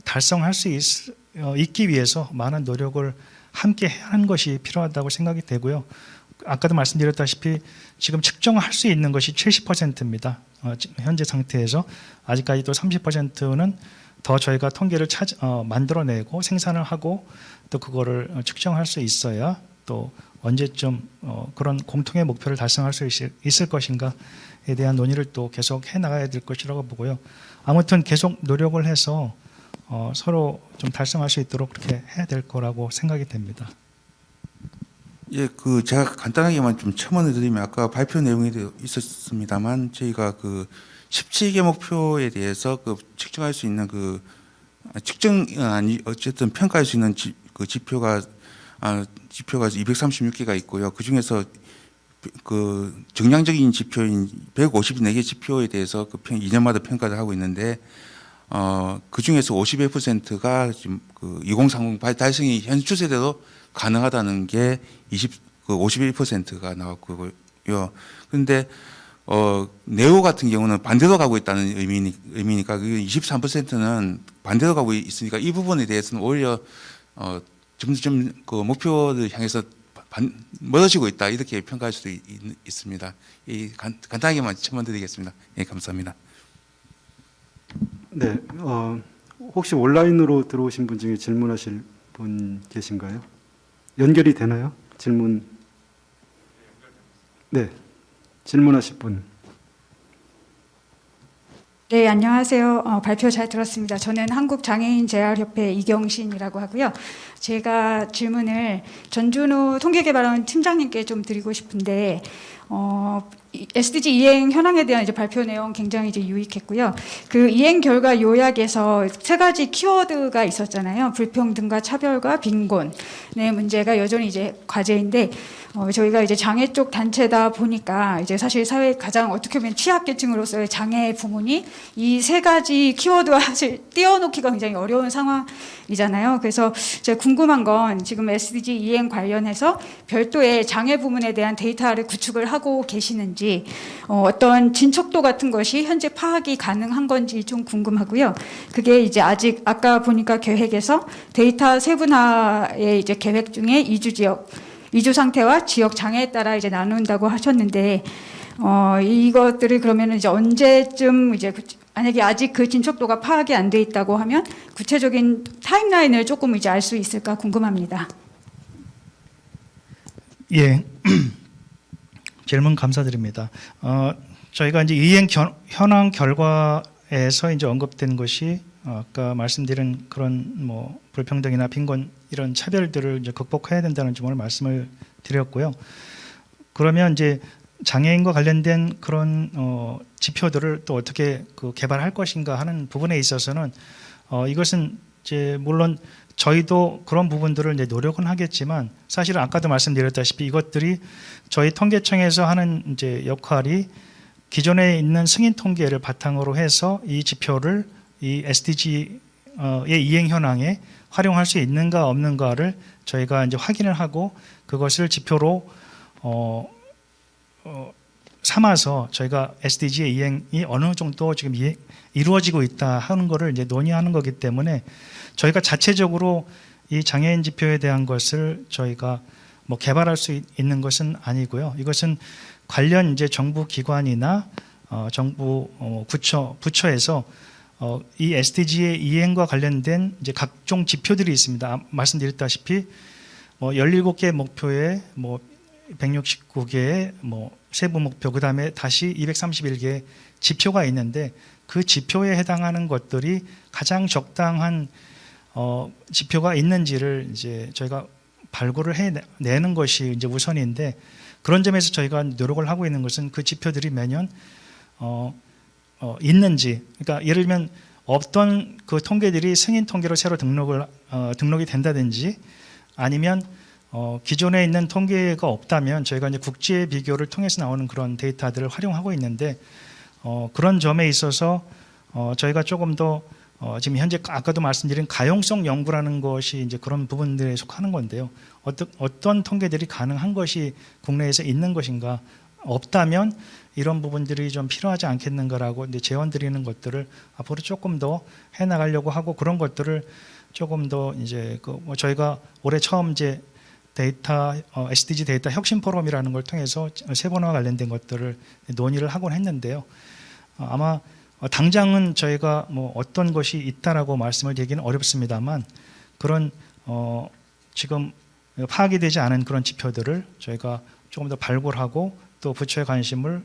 달성할 수 있기 위해서 많은 노력을 함께 하는 것이 필요하다고 생각이 되고요. 아까도 말씀드렸다시피 지금 측정할 수 있는 것이 70%입니다. 현재 상태에서 아직까지도 30%는 더 저희가 통계를 만들어내고 생산을 하고 또 그거를 측정할 수 있어야 또 언제쯤 그런 공통의 목표를 달성할 수 있을 것인가에 대한 논의를 또 계속 해나가야 될 것이라고 보고요. 아무튼 계속 노력을 해서 서로 좀 달성할 수 있도록 그렇게 해야 될 거라고 생각이 됩니다. 예, 그 제가 간단하게만 좀 첨언을 드리면, 아까 발표 내용에도 있었습니다만 저희가 그 17개 목표에 대해서 그 측정할 수 있는 그 측정은 아니 어쨌든 평가할 수 있는 그 지표가 236개가 있고요. 그 중에서 그 정량적인 지표인 154개 지표에 대해서 그 2년마다 평가를 하고 있는데, 그 중에서 51%가 지금 그 2030 달성이 현 추세대로 가능하다는 게 51%가 나왔고요. 그런데 네오 같은 경우는 반대로 가고 있다는 의미니까 그 23%는 반대로 가고 있으니까 이 부분에 대해서는 오히려 점점 그 목표를 향해서 멀어지고 있다, 이렇게 평가할 수도 있습니다. 간단하게만 첨언드리겠습니다. 예, 감사합니다. 네, 혹시 온라인으로 들어오신 분 중에 질문하실 분 계신가요? 연결이 되나요? 질문. 네, 질문하실 분. 네, 안녕하세요. 발표 잘 들었습니다. 저는 한국장애인재활협회 이경신이라고 하고요. 제가 질문을 전준우 통계개발원 팀장님께 좀 드리고 싶은데, SDG 이행 현황에 대한 이제 발표 내용 굉장히 이제 유익했고요. 그 이행 결과 요약에서 세 가지 키워드가 있었잖아요. 불평등과 차별과 빈곤의 문제가 여전히 이제 과제인데, 저희가 이제 장애 쪽 단체다 보니까 이제 사실 사회 가장 어떻게 보면 취약계층으로서의 장애 부문이 이 세 가지 키워드와 사실 띄워놓기가 굉장히 어려운 상황이잖아요. 그래서 제가 궁금한 건 지금 SDG 이행 관련해서 별도의 장애 부문에 대한 데이터를 구축을 하고 계시는지, 어떤 진척도 같은 것이 현재 파악이 가능한 건지 좀 궁금하고요. 그게 이제 아직 아까 보니까 계획에서 데이터 세분화의 이제 계획 중에 이주 상태와 지역 장애에 따라 이제 나눈다고 하셨는데, 이것들을 그러면 이제 언제쯤 이제 만약에 아직 그 진척도가 파악이 안 돼 있다고 하면 구체적인 타임라인을 조금 이제 알 수 있을까 궁금합니다. 예, 질문 감사드립니다. 저희가 이제 이행 현황 결과에서 이제 언급된 것이 아까 말씀드린 그런 뭐 불평등이나 빈곤 이런 차별들을 이제 극복해야 된다는 점을 말씀을 드렸고요. 그러면 이제 장애인과 관련된 그런 지표들을 또 어떻게 그 개발할 것인가 하는 부분에 있어서는 이것은 이제 물론 저희도 그런 부분들을 이제 노력은 하겠지만, 사실은 아까도 말씀드렸다시피 이것들이 저희 통계청에서 하는 이제 역할이 기존에 있는 승인 통계를 바탕으로 해서 이 지표를 이 SDG의 이행 현황에 활용할 수 있는가 없는가를 저희가 이제 확인을 하고 그것을 지표로 삼아서 저희가 SDG의 이행이 어느 정도 지금 이루어지고 있다 하는 것을 이제 논의하는 거기 때문에, 저희가 자체적으로 이 장애인 지표에 대한 것을 저희가 뭐 개발할 수 있는 것은 아니고요. 이것은 관련 이제 정부 기관이나 정부 부처에서 이 SDG의 이행과 관련된 이제 각종 지표들이 있습니다. 말씀드렸다시피 뭐 17개 목표에 뭐 169개의 뭐 세부 목표, 그다음에 다시 231개의 지표가 있는데, 그 지표에 해당하는 것들이 가장 적당한 지표가 있는지를 이제 저희가 발굴을 해내는 것이 이제 우선인데, 그런 점에서 저희가 노력을 하고 있는 것은 그 지표들이 매년 있는지, 그러니까 예를 들면 어떤 그 통계들이 승인 통계로 새로 등록이 된다든지 아니면 기존에 있는 통계가 없다면 저희가 이제 국제 비교를 통해서 나오는 그런 데이터들을 활용하고 있는데 그런 점에 있어서 저희가 조금 더 지금 현재 아까도 말씀드린 가용성 연구라는 것이 이제 그런 부분들에 속하는 건데요. 어떤 통계들이 가능한 것이 국내에서 있는 것인가, 없다면 이런 부분들이 좀 필요하지 않겠는가라고 이제 제언 드리는 것들을 앞으로 조금 더 해 나가려고 하고, 그런 것들을 조금 더 이제 뭐 저희가 올해 처음 이제 데이터 SDG 데이터 혁신 포럼이라는 걸 통해서 세분화와 관련된 것들을 논의를 하곤 했는데요. 아마 당장은 저희가 뭐 어떤 것이 있다라고 말씀을 드리기는 어렵습니다만, 그런 지금 파악이 되지 않은 그런 지표들을 저희가 조금 더 발굴하고 또 부처의 관심을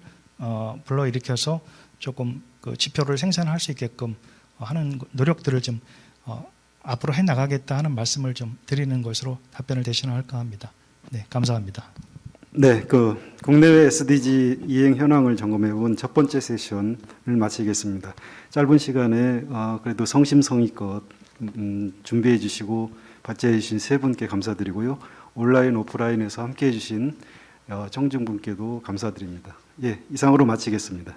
불러일으켜서 조금 그 지표를 생산할 수 있게끔 하는 노력들을 좀 앞으로 해 나가겠다 하는 말씀을 좀 드리는 것으로 답변을 대신할까 합니다. 네, 감사합니다. 네, 그 국내외 SDG 이행 현황을 점검해 본 첫 번째 세션을 마치겠습니다. 짧은 시간에 그래도 성심성의껏 준비해 주시고 발제해 주신 세 분께 감사드리고요. 온라인 오프라인에서 함께해 주신 청중분께도 감사드립니다. 예, 이상으로 마치겠습니다.